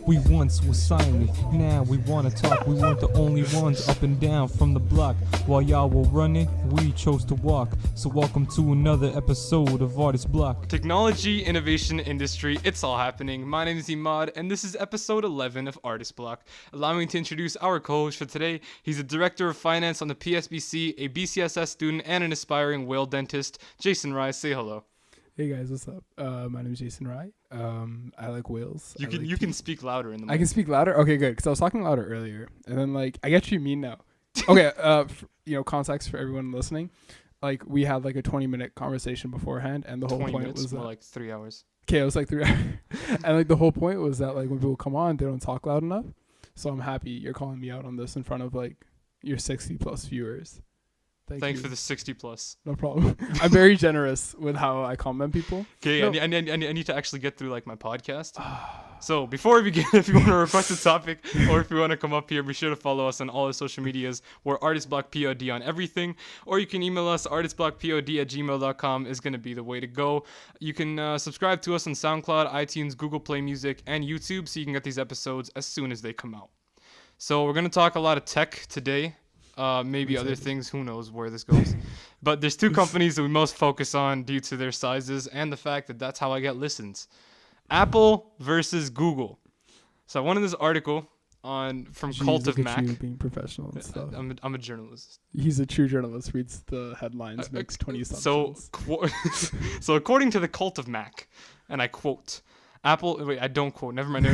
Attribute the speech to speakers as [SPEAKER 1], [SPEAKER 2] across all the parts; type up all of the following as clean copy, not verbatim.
[SPEAKER 1] We once were silent, now we wanna talk. We weren't the only ones up and down from the block. While y'all were running, we chose to walk. So welcome to another episode of Artist Block.
[SPEAKER 2] Technology, innovation, industry, it's all happening. My name is Imaad, and this is episode 11 of Artist Block. Allow me to introduce our co-host for today. He's a director of finance on the PSPC, a BCSS student, and an aspiring whale dentist. Jason Rice, say hello.
[SPEAKER 3] Hey guys, what's up? My name is Jason Rye. I like whales.
[SPEAKER 2] You can speak louder in the mic.
[SPEAKER 3] I can speak louder? Okay, good. Because I was talking louder earlier. And then, I get what you mean now. Okay, context for everyone listening. We had, a 20-minute conversation beforehand. And the whole point
[SPEAKER 2] minutes,
[SPEAKER 3] was
[SPEAKER 2] more like 3 hours.
[SPEAKER 3] Okay, it was 3 hours. And, the whole point was that, when people come on, they don't talk loud enough. So I'm happy you're calling me out on this in front of, your 60-plus viewers.
[SPEAKER 2] Thanks for the 60 plus.
[SPEAKER 3] No problem. I'm very generous with how I comment people.
[SPEAKER 2] Okay, no. I need to actually get through my podcast. So before we begin, if you want to request a topic or if you want to come up here, be sure to follow us on all the social medias. We're artistblockpod on everything. Or you can email us, artistblockpod@gmail.com is going to be the way to go. You can subscribe to us on Soundcloud, iTunes, Google Play Music, and YouTube so you can get these episodes as soon as they come out. So we're going to talk a lot of tech today. Maybe other things, who knows where this goes. But there's two companies that we most focus on due to their sizes and the fact that that's how I get listens. Apple versus Google. So I wanted this article from Cult of Mac.
[SPEAKER 3] You being professional and stuff.
[SPEAKER 2] I'm a journalist.
[SPEAKER 3] He's a true journalist. Reads the headlines, makes 20 assumptions.
[SPEAKER 2] So according to the Cult of Mac, and I quote, Apple. Wait, I don't quote. Never mind.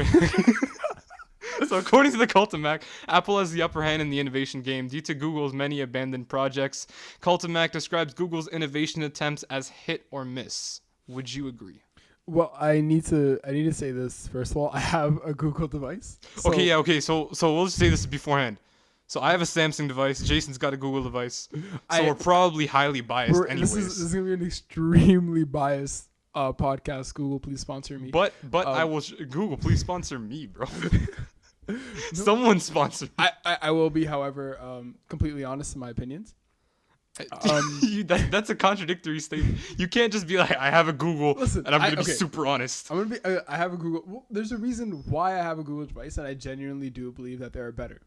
[SPEAKER 2] So according to the Cult of Mac, Apple has the upper hand in the innovation game due to Google's many abandoned projects. Cult of Mac describes Google's innovation attempts as hit or miss. Would you agree?
[SPEAKER 3] Well, I need to say this first of all. I have a Google device.
[SPEAKER 2] Okay. So we'll just say this beforehand. So I have a Samsung device. Jason's got a Google device. So we're probably highly biased anyways.
[SPEAKER 3] This is gonna be an extremely biased podcast. Google, please sponsor me.
[SPEAKER 2] But I will. Google, please sponsor me, bro. No. Someone sponsor me.
[SPEAKER 3] I will be, however, completely honest in my opinions.
[SPEAKER 2] That's a contradictory statement. You can't just be like, I have a Google, and I'm going to be super honest.
[SPEAKER 3] I have a Google. Well, there's a reason why I have a Google device, and I genuinely do believe that they're better.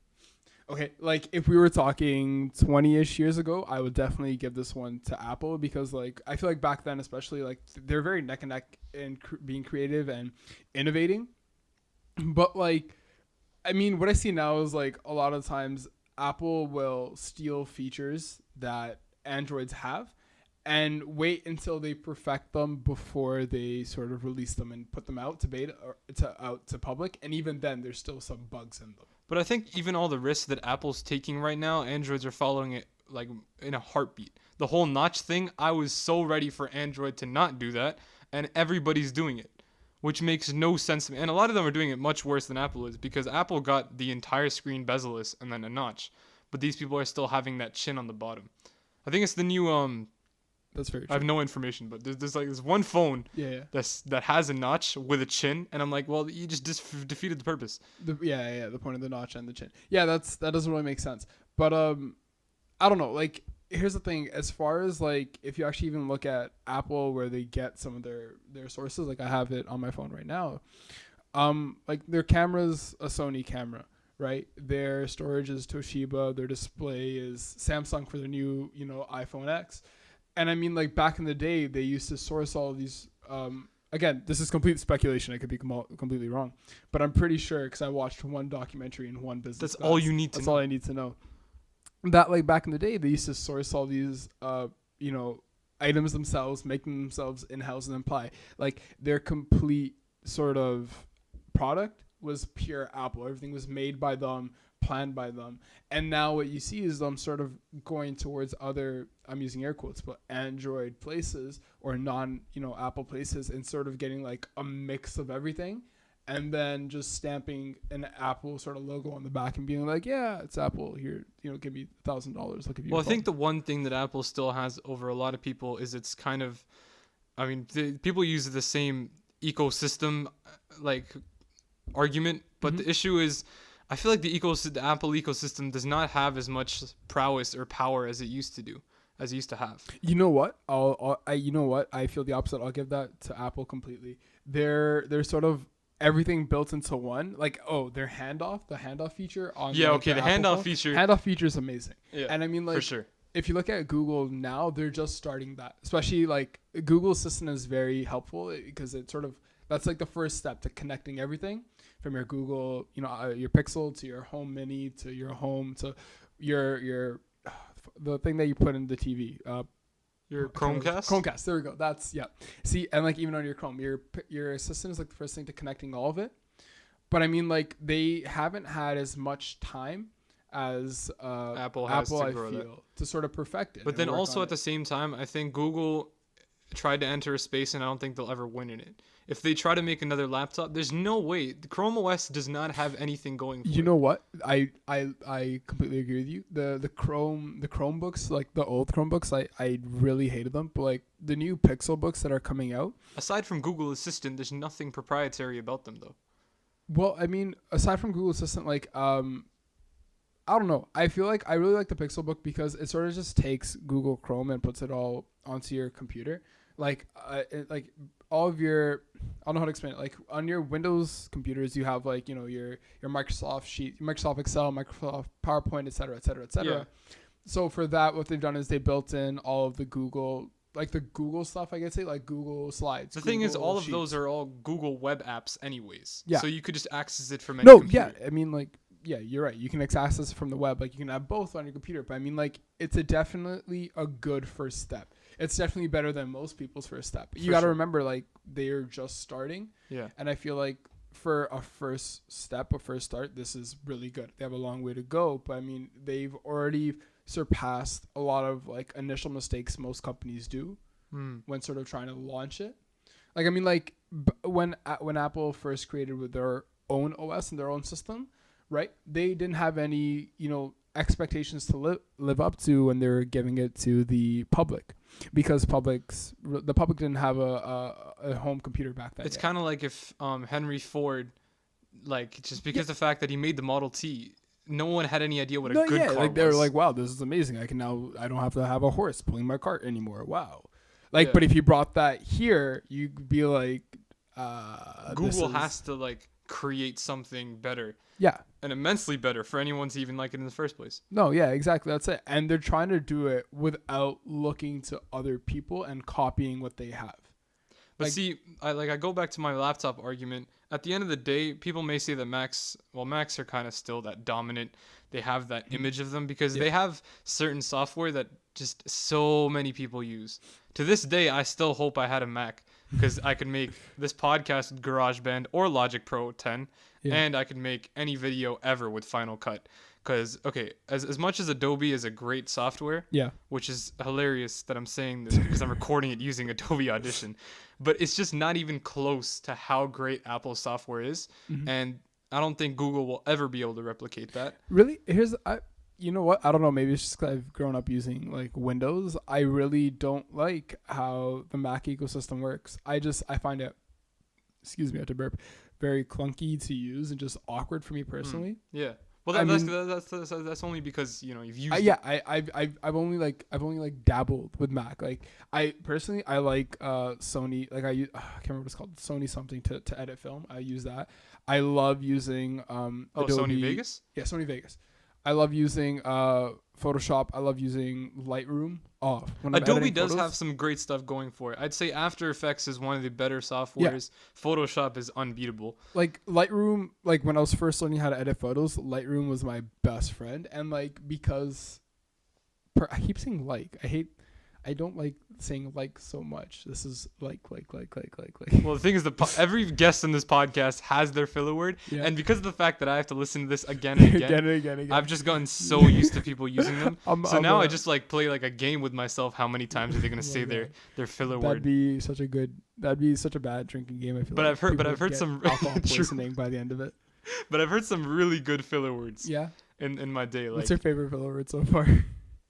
[SPEAKER 3] Okay, if we were talking 20-ish years ago, I would definitely give this one to Apple because, I feel like back then especially, they're very neck and neck in being creative and innovating. But, what I see now is, a lot of times Apple will steal features that Androids have and wait until they perfect them before they sort of release them and put them out to beta or out to public. And even then, there's still some bugs in them.
[SPEAKER 2] But I think even all the risks that Apple's taking right now, Androids are following it in a heartbeat. The whole notch thing, I was so ready for Android to not do that, and everybody's doing it, which makes no sense to me. And a lot of them are doing it much worse than Apple is because Apple got the entire screen bezel-less and then a notch. But these people are still having that chin on the bottom. I think it's the new...
[SPEAKER 3] That's very true.
[SPEAKER 2] I have no information, but there's this one phone that has a notch with a chin, and I'm like, well, you just defeated the purpose.
[SPEAKER 3] The point of the notch and the chin. Yeah, that doesn't really make sense. But I don't know. Here's the thing. As far as if you actually even look at Apple, where they get some of their sources, I have it on my phone right now. Their camera's a Sony camera, right? Their storage is Toshiba. Their display is Samsung for their new iPhone X. And back in the day, they used to source all of these. Again, this is complete speculation. I could be completely wrong, but I'm pretty sure because I watched one documentary in one business.
[SPEAKER 2] That's all you need to know.
[SPEAKER 3] That's all I need to know. That back in the day, they used to source all these items themselves, make them themselves in-house and apply. Their complete sort of product was pure Apple. Everything was made by them, planned by them. And now what you see is them sort of going towards other, I'm using air quotes, but Android places or Apple places and sort of getting a mix of everything. And then just stamping an Apple sort of logo on the back and being yeah, it's Apple. Here, give me $1,000. I'll give you.
[SPEAKER 2] Well, I think the one thing that Apple still has over a lot of people is it's kind of, people use the same ecosystem argument, but the issue is, I feel like the Apple ecosystem does not have as much prowess or power as it used to have.
[SPEAKER 3] You know what? I feel the opposite. I'll give that to Apple completely. They're sort of everything built into one. Like, the handoff feature on
[SPEAKER 2] Yeah,
[SPEAKER 3] like,
[SPEAKER 2] okay, the
[SPEAKER 3] Apple
[SPEAKER 2] handoff
[SPEAKER 3] phone.
[SPEAKER 2] feature.
[SPEAKER 3] Handoff feature is amazing.
[SPEAKER 2] Yeah,
[SPEAKER 3] and I mean, like,
[SPEAKER 2] for sure.
[SPEAKER 3] if you look at Google now, they're just starting that. Especially like Google Assistant is very helpful because it sort of that's like the first step to connecting everything from your Google, your Pixel to your Home Mini to your home to your the thing that you put in the TV.
[SPEAKER 2] Your Chromecast?
[SPEAKER 3] Chromecast. There we go. That's See, and like even on your Chrome, your assistant is like the first thing to connecting all of it. But I mean, like they haven't had as much time as
[SPEAKER 2] Apple has to grow that.
[SPEAKER 3] to sort of perfect it.
[SPEAKER 2] But then also at the same time, I think Google tried to enter a space, and I don't think they'll ever win in it. If they try to make another laptop, there's no way. The Chrome OS does not have anything going for it.
[SPEAKER 3] You know what? I completely agree with you. The Chromebooks, like the old Chromebooks, I really hated them. But like the new Pixel books that are coming out.
[SPEAKER 2] Aside from Google Assistant, there's nothing proprietary about them though.
[SPEAKER 3] Well, I mean, aside from Google Assistant, like I don't know. I feel like I really like the Pixel book because it sort of just takes Google Chrome and puts it all onto your computer. Like all of your, I don't know how to explain it. Like on your Windows computers, you have like your Microsoft Sheet, Microsoft Excel, Microsoft PowerPoint, et cetera, et cetera, et cetera.
[SPEAKER 2] Yeah.
[SPEAKER 3] So for that, what they've done is they built in all of the Google, like the Google stuff, I guess, like Google Slides.
[SPEAKER 2] The thing is,
[SPEAKER 3] Google
[SPEAKER 2] all of
[SPEAKER 3] Sheets.
[SPEAKER 2] those are all Google web apps anyways.
[SPEAKER 3] Yeah.
[SPEAKER 2] So you could just access it from any
[SPEAKER 3] No,
[SPEAKER 2] computer.
[SPEAKER 3] yeah. I mean, like, yeah, you're right. You can access it from the web. Like, you can have both on your computer. But I mean, like, it's definitely a good first step. It's definitely better than most people's first step. You got to remember, like, they're just starting.
[SPEAKER 2] Yeah.
[SPEAKER 3] And I feel like for a first step, a first start, this is really good. They have a long way to go. But I mean, they've already surpassed a lot of, like, initial mistakes most companies do when sort of trying to launch it. Like, I mean, like, when Apple first created with their own OS and their own system, right? They didn't have any, expectations to live up to when they were giving it to the public, because the public didn't have a home computer back then.
[SPEAKER 2] It's kind of like if Henry Ford, like just because the fact that he made the Model T, no one had any idea what a good car
[SPEAKER 3] like
[SPEAKER 2] was.
[SPEAKER 3] they were like, wow, this is amazing. I don't have to have a horse pulling my cart anymore. Wow. Like, but if you brought that here, you'd be like,
[SPEAKER 2] Google has to like create something better.
[SPEAKER 3] Yeah.
[SPEAKER 2] And immensely better for anyone to even like it in the first place.
[SPEAKER 3] No, yeah, exactly. That's it. And they're trying to do it without looking to other people and copying what they have.
[SPEAKER 2] But see, I go back to my laptop argument. At the end of the day, people may say that Macs are kind of still that dominant. They have that image of them because they have certain software that just so many people use. To this day, I still hope I had a Mac because I could make this podcast with GarageBand or Logic Pro 10, and I could make any video ever with Final Cut. Because, okay, as much as Adobe is a great software, which is hilarious that I'm saying this because I'm recording it using Adobe Audition, but it's just not even close to how great Apple's software is, and I don't think Google will ever be able to replicate that.
[SPEAKER 3] Really? You know what? I don't know. Maybe it's just 'cause I've grown up using like Windows. I really don't like how the Mac ecosystem works. I find it, excuse me, I had to burp, very clunky to use and just awkward for me personally.
[SPEAKER 2] Yeah. Well, that's only because you've used.
[SPEAKER 3] I've only dabbled with Mac. Like I personally like Sony. Like I can't remember what it's called. Sony something to edit film. I use that. I love using Adobe.
[SPEAKER 2] Sony Vegas.
[SPEAKER 3] Yeah, Sony Vegas. I love using Photoshop. I love using Lightroom.
[SPEAKER 2] Adobe does have some great stuff going for it. I'd say After Effects is one of the better softwares. Yeah. Photoshop is unbeatable. Like
[SPEAKER 3] Lightroom, like when I was first learning how to edit photos, Lightroom was my best friend. And like because I keep saying I don't like saying like so much. This is like.
[SPEAKER 2] Well, the thing is, every guest in this podcast has their filler word, and because of the fact that I have to listen to this again and again, I've just gotten so used to people using them. Now I just like play like a game with myself. How many times are they gonna say their filler word?
[SPEAKER 3] That'd be such a bad drinking game. I feel.
[SPEAKER 2] But I've heard some
[SPEAKER 3] alcohol poisoning by the end of it.
[SPEAKER 2] But I've heard some really good filler words.
[SPEAKER 3] Yeah.
[SPEAKER 2] In my day,
[SPEAKER 3] what's your favorite filler word so far?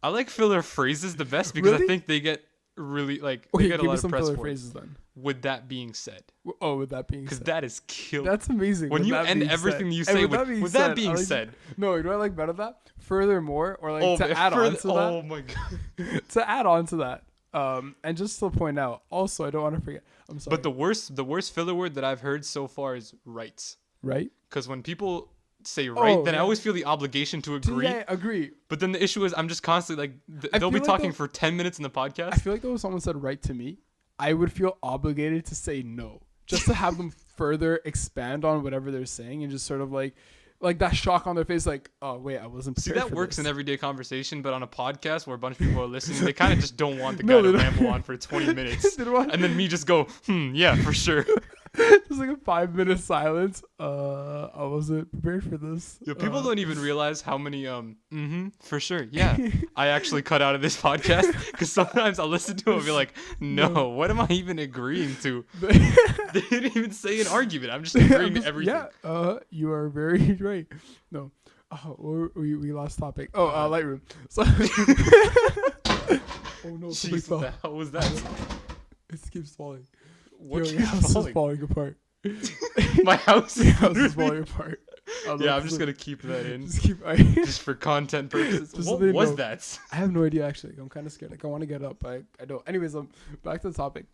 [SPEAKER 2] I like filler phrases the best because I think they get really like they get a lot of press for phrases then. With that being said.
[SPEAKER 3] Oh, with that being said.
[SPEAKER 2] Because that is killer.
[SPEAKER 3] That's amazing.
[SPEAKER 2] When you end everything you say with that being said.
[SPEAKER 3] No, you know what I like better than that? Furthermore, or like to add on to that.
[SPEAKER 2] Oh my god.
[SPEAKER 3] To add on to that. And just to point out, also, I don't want to forget. I'm sorry.
[SPEAKER 2] But the worst filler word that I've heard so far is rights.
[SPEAKER 3] Right?
[SPEAKER 2] Because when people say right, then I
[SPEAKER 3] yeah.
[SPEAKER 2] always feel the obligation to agree.
[SPEAKER 3] Yeah, agree.
[SPEAKER 2] But then the issue is I'm just constantly like, they'll be
[SPEAKER 3] feel like
[SPEAKER 2] talking
[SPEAKER 3] though-
[SPEAKER 2] for 10 minutes in the podcast.
[SPEAKER 3] I feel like though if someone said right to me, I would feel obligated to say no, just to have them further expand on whatever they're saying and just sort of like that shock on their face, like, oh wait, I wasn't
[SPEAKER 2] See,
[SPEAKER 3] prepared
[SPEAKER 2] that
[SPEAKER 3] for
[SPEAKER 2] works
[SPEAKER 3] this.
[SPEAKER 2] in everyday conversation, but on a podcast where a bunch of people are listening, they kind of just don't want the guy
[SPEAKER 3] No,
[SPEAKER 2] to
[SPEAKER 3] they don't.
[SPEAKER 2] ramble on for 20 minutes.
[SPEAKER 3] They don't want-
[SPEAKER 2] And then me just go, yeah, for sure.
[SPEAKER 3] Just like a 5-minute silence. I wasn't prepared for this.
[SPEAKER 2] Yo, people don't even realize how many for sure, yeah, I actually cut out of this podcast, because sometimes I'll listen to it and be like, no, what am I even agreeing to? They didn't even say an argument. I'm just agreeing to everything.
[SPEAKER 3] Yeah, you are very right. No. Oh, we lost topic. Oh, Lightroom. So oh no, something
[SPEAKER 2] Jeez,
[SPEAKER 3] fell.
[SPEAKER 2] what the hell was that?
[SPEAKER 3] It keeps falling.
[SPEAKER 2] What
[SPEAKER 3] Your
[SPEAKER 2] keeps
[SPEAKER 3] house is
[SPEAKER 2] falling?
[SPEAKER 3] falling apart.
[SPEAKER 2] My house
[SPEAKER 3] Your house is
[SPEAKER 2] literally-
[SPEAKER 3] falling apart.
[SPEAKER 2] Yeah, I'm just gonna keep that in,
[SPEAKER 3] Just keep.
[SPEAKER 2] just for content purposes.
[SPEAKER 3] Just so
[SPEAKER 2] What
[SPEAKER 3] they
[SPEAKER 2] was
[SPEAKER 3] know.
[SPEAKER 2] that?
[SPEAKER 3] I have no idea actually. I'm kind of scared. Like I want to get up, but I don't. Anyways, back to the topic.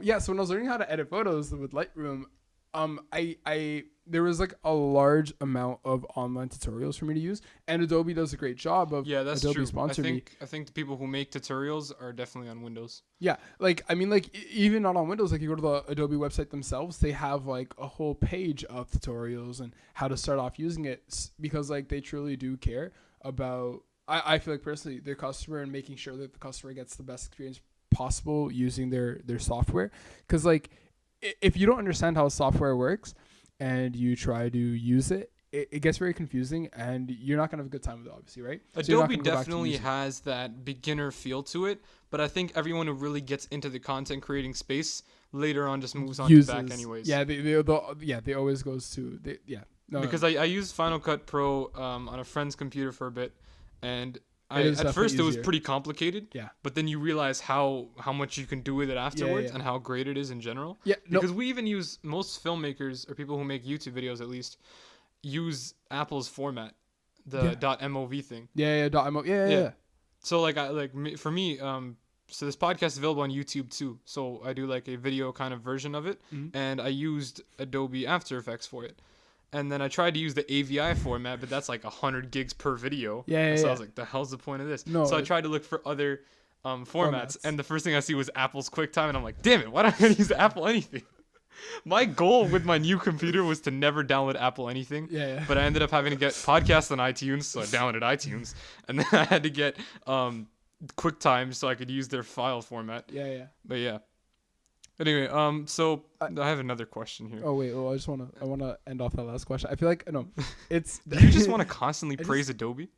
[SPEAKER 3] Yeah. So when I was learning how to edit photos with Lightroom, I there was like a large amount of online tutorials for me to use, and Adobe does a great job of.
[SPEAKER 2] Yeah, that's
[SPEAKER 3] Adobe
[SPEAKER 2] true.
[SPEAKER 3] sponsored me.
[SPEAKER 2] I think the people who make tutorials are definitely on Windows.
[SPEAKER 3] Yeah, like I mean, like even not on Windows, like you go to the Adobe website themselves, they have like a whole page of tutorials and how to start off using it because like they truly do care about. I feel like personally their customer and making sure that the customer gets the best experience possible using their software. Because like if you don't understand how software works and you try to use it, it gets very confusing and you're not gonna have a good time with it, obviously, right? So you're not
[SPEAKER 2] Adobe
[SPEAKER 3] gonna go back to
[SPEAKER 2] definitely
[SPEAKER 3] using it.
[SPEAKER 2] has that beginner feel to it, but I think everyone who really gets into the content creating space later on just moves on to back anyways.
[SPEAKER 3] Yeah, they always goes to no,
[SPEAKER 2] Because I used Final Cut Pro on a friend's computer for a bit, and
[SPEAKER 3] It is
[SPEAKER 2] at first
[SPEAKER 3] definitely
[SPEAKER 2] it was
[SPEAKER 3] easier.
[SPEAKER 2] pretty complicated.
[SPEAKER 3] Yeah.
[SPEAKER 2] But then you realize how much you can do with it afterwards
[SPEAKER 3] yeah.
[SPEAKER 2] and how great it is in general.
[SPEAKER 3] Yeah, no.
[SPEAKER 2] Because we even use, most filmmakers or people who make YouTube videos at least use Apple's format, the .mov thing.
[SPEAKER 3] Yeah.
[SPEAKER 2] So like for me, so this podcast is available on YouTube too. So I do like a video kind of version of it, and I used Adobe After Effects for it. And then I tried to use the AVI format, but that's like 100 gigs per video. So I was like, the hell's the point of this?
[SPEAKER 3] No,
[SPEAKER 2] so I
[SPEAKER 3] it-
[SPEAKER 2] tried to look for other formats, and the first thing I see was Apple's QuickTime, and I'm like, damn it, why don't I use Apple anything? My goal with my new computer was to never download Apple anything.
[SPEAKER 3] Yeah.
[SPEAKER 2] But I ended up having to get podcasts on iTunes, so I downloaded iTunes, and then I had to get QuickTime so I could use their file format.
[SPEAKER 3] Yeah.
[SPEAKER 2] But yeah. Anyway, so I have another question here.
[SPEAKER 3] Oh wait, well I wanna end off that last question. I feel like no, it's.
[SPEAKER 2] Do you just want to constantly
[SPEAKER 3] I just-
[SPEAKER 2] praise Adobe?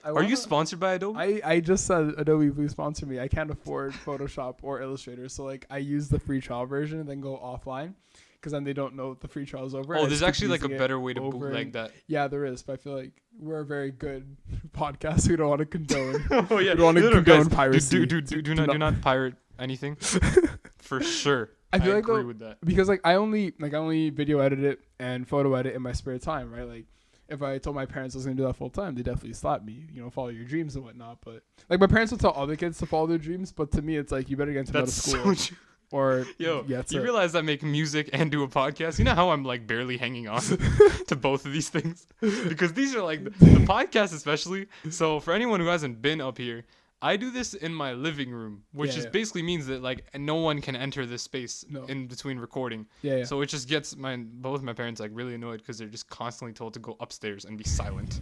[SPEAKER 3] Are
[SPEAKER 2] you sponsored by Adobe?
[SPEAKER 3] I just said Adobe, please sponsor me. I can't afford Photoshop or Illustrator, so like I use the free trial version and then go offline, because then they don't know the free trial is over.
[SPEAKER 2] Oh,
[SPEAKER 3] I
[SPEAKER 2] there's
[SPEAKER 3] just keep
[SPEAKER 2] actually like a
[SPEAKER 3] using it
[SPEAKER 2] better way to
[SPEAKER 3] over
[SPEAKER 2] bootleg
[SPEAKER 3] and-
[SPEAKER 2] that.
[SPEAKER 3] Yeah, there is, but I feel like we're a very good podcast. We don't want to condone.
[SPEAKER 2] Oh yeah,
[SPEAKER 3] We don't want to condone piracy.
[SPEAKER 2] Do not pirate anything. For sure.
[SPEAKER 3] I feel like
[SPEAKER 2] agree
[SPEAKER 3] though,
[SPEAKER 2] with that.
[SPEAKER 3] because like I only video edit it and photo edit in my spare time, right? Like if I told my parents I was gonna do that full time, they definitely slap me, follow your dreams and whatnot. But like my parents would tell other kids to follow their dreams, but to me it's like you better get into medical
[SPEAKER 2] That's
[SPEAKER 3] school
[SPEAKER 2] so true.
[SPEAKER 3] or
[SPEAKER 2] Yo,
[SPEAKER 3] that's
[SPEAKER 2] you
[SPEAKER 3] it.
[SPEAKER 2] realize I make music and do a podcast? You know how I'm like barely hanging on to both of these things? Because these are like the podcast especially. So for anyone who hasn't been up here, I do this in my living room, which basically means that like no one can enter this space in between recording.
[SPEAKER 3] Yeah.
[SPEAKER 2] So it just gets both my parents like really annoyed because they're just constantly told to go upstairs and be silent.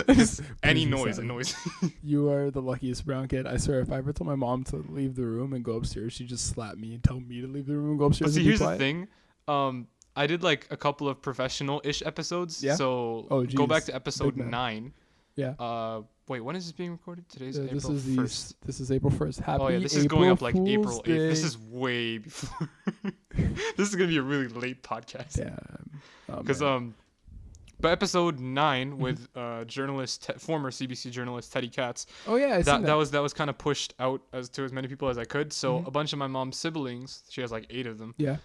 [SPEAKER 2] Just any
[SPEAKER 3] Please be
[SPEAKER 2] noise
[SPEAKER 3] silent.
[SPEAKER 2] annoys.
[SPEAKER 3] You are the luckiest brown kid. I swear, if I ever told my mom to leave the room and go upstairs, she'd just slap me and tell me to leave the room and go
[SPEAKER 2] But
[SPEAKER 3] upstairs.
[SPEAKER 2] see,
[SPEAKER 3] and be
[SPEAKER 2] here's the
[SPEAKER 3] quiet.
[SPEAKER 2] thing. I did like a couple of professional-ish episodes.
[SPEAKER 3] Yeah?
[SPEAKER 2] So
[SPEAKER 3] Oh,
[SPEAKER 2] go back
[SPEAKER 3] geez.
[SPEAKER 2] to episode
[SPEAKER 3] Big man.
[SPEAKER 2] 9.
[SPEAKER 3] Yeah.
[SPEAKER 2] Wait, when is this being recorded? Today's
[SPEAKER 3] This
[SPEAKER 2] April
[SPEAKER 3] is
[SPEAKER 2] 1st.
[SPEAKER 3] This is April 1st. Happy
[SPEAKER 2] Oh yeah, this is
[SPEAKER 3] April
[SPEAKER 2] going up like
[SPEAKER 3] Fool's
[SPEAKER 2] April 8th. This
[SPEAKER 3] Day.
[SPEAKER 2] is way before. This is gonna be a really late podcast.
[SPEAKER 3] Yeah.
[SPEAKER 2] Because But episode 9 with journalist, former CBC journalist Teddy Katz,
[SPEAKER 3] Oh yeah, I seen
[SPEAKER 2] that was kind of pushed out to as many people as I could. So a bunch of my mom's siblings, she has like 8 of them,
[SPEAKER 3] Yeah.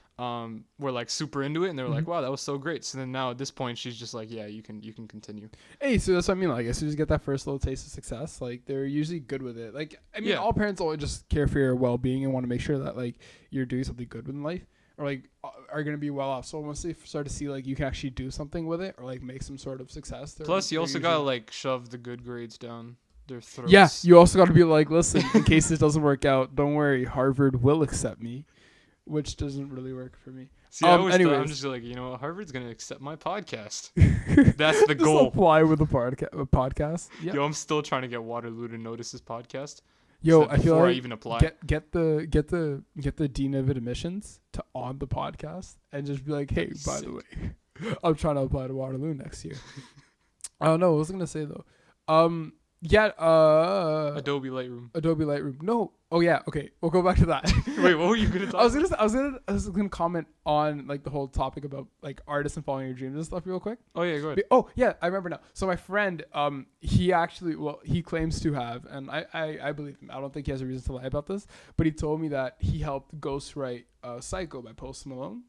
[SPEAKER 2] were like super into it, and they were like, wow, that was so great. So then now at this point, she's just like, yeah, you can continue.
[SPEAKER 3] Hey, so that's what I mean. Like, as soon as you get that first little taste of success, like they're usually good with it. Like, I mean,
[SPEAKER 2] Yeah.
[SPEAKER 3] all parents always just care for your well-being and want to make sure that like you're doing something good in life, or like are gonna be well off. So once they start to see like you can actually do something with it, or like make some sort of success.
[SPEAKER 2] Plus, you
[SPEAKER 3] they're
[SPEAKER 2] also
[SPEAKER 3] usually-
[SPEAKER 2] gotta like shove the good grades down their throats.
[SPEAKER 3] Yeah, you also got to be like, listen, in case this doesn't work out, don't worry, Harvard will accept me, which doesn't really work for me.
[SPEAKER 2] See, I always thought, I'm
[SPEAKER 3] anyways.
[SPEAKER 2] just like, you know what, Harvard's gonna accept my podcast. That's the
[SPEAKER 3] Just
[SPEAKER 2] goal.
[SPEAKER 3] apply with a podcast. Yeah.
[SPEAKER 2] Yo, I'm still trying to get Waterloo to notice this podcast.
[SPEAKER 3] Yo,
[SPEAKER 2] so that
[SPEAKER 3] I feel
[SPEAKER 2] before
[SPEAKER 3] like
[SPEAKER 2] I even apply.
[SPEAKER 3] get the dean of admissions to on the podcast and just be like, hey, by the way, I'm trying to apply to Waterloo next year. I don't know. What was I gonna say though?
[SPEAKER 2] Adobe Lightroom.
[SPEAKER 3] Adobe Lightroom. No. Oh yeah. Okay. We'll go back to that.
[SPEAKER 2] Wait, what were you gonna talk?
[SPEAKER 3] I was gonna comment on like the whole topic about like artists and following your dreams and stuff real quick.
[SPEAKER 2] Oh yeah, go ahead.
[SPEAKER 3] Oh yeah, I remember now. So my friend, he actually, he claims to have, and I believe him. I don't think he has a reason to lie about this, but he told me that he helped ghostwrite "Psycho" by Post Malone,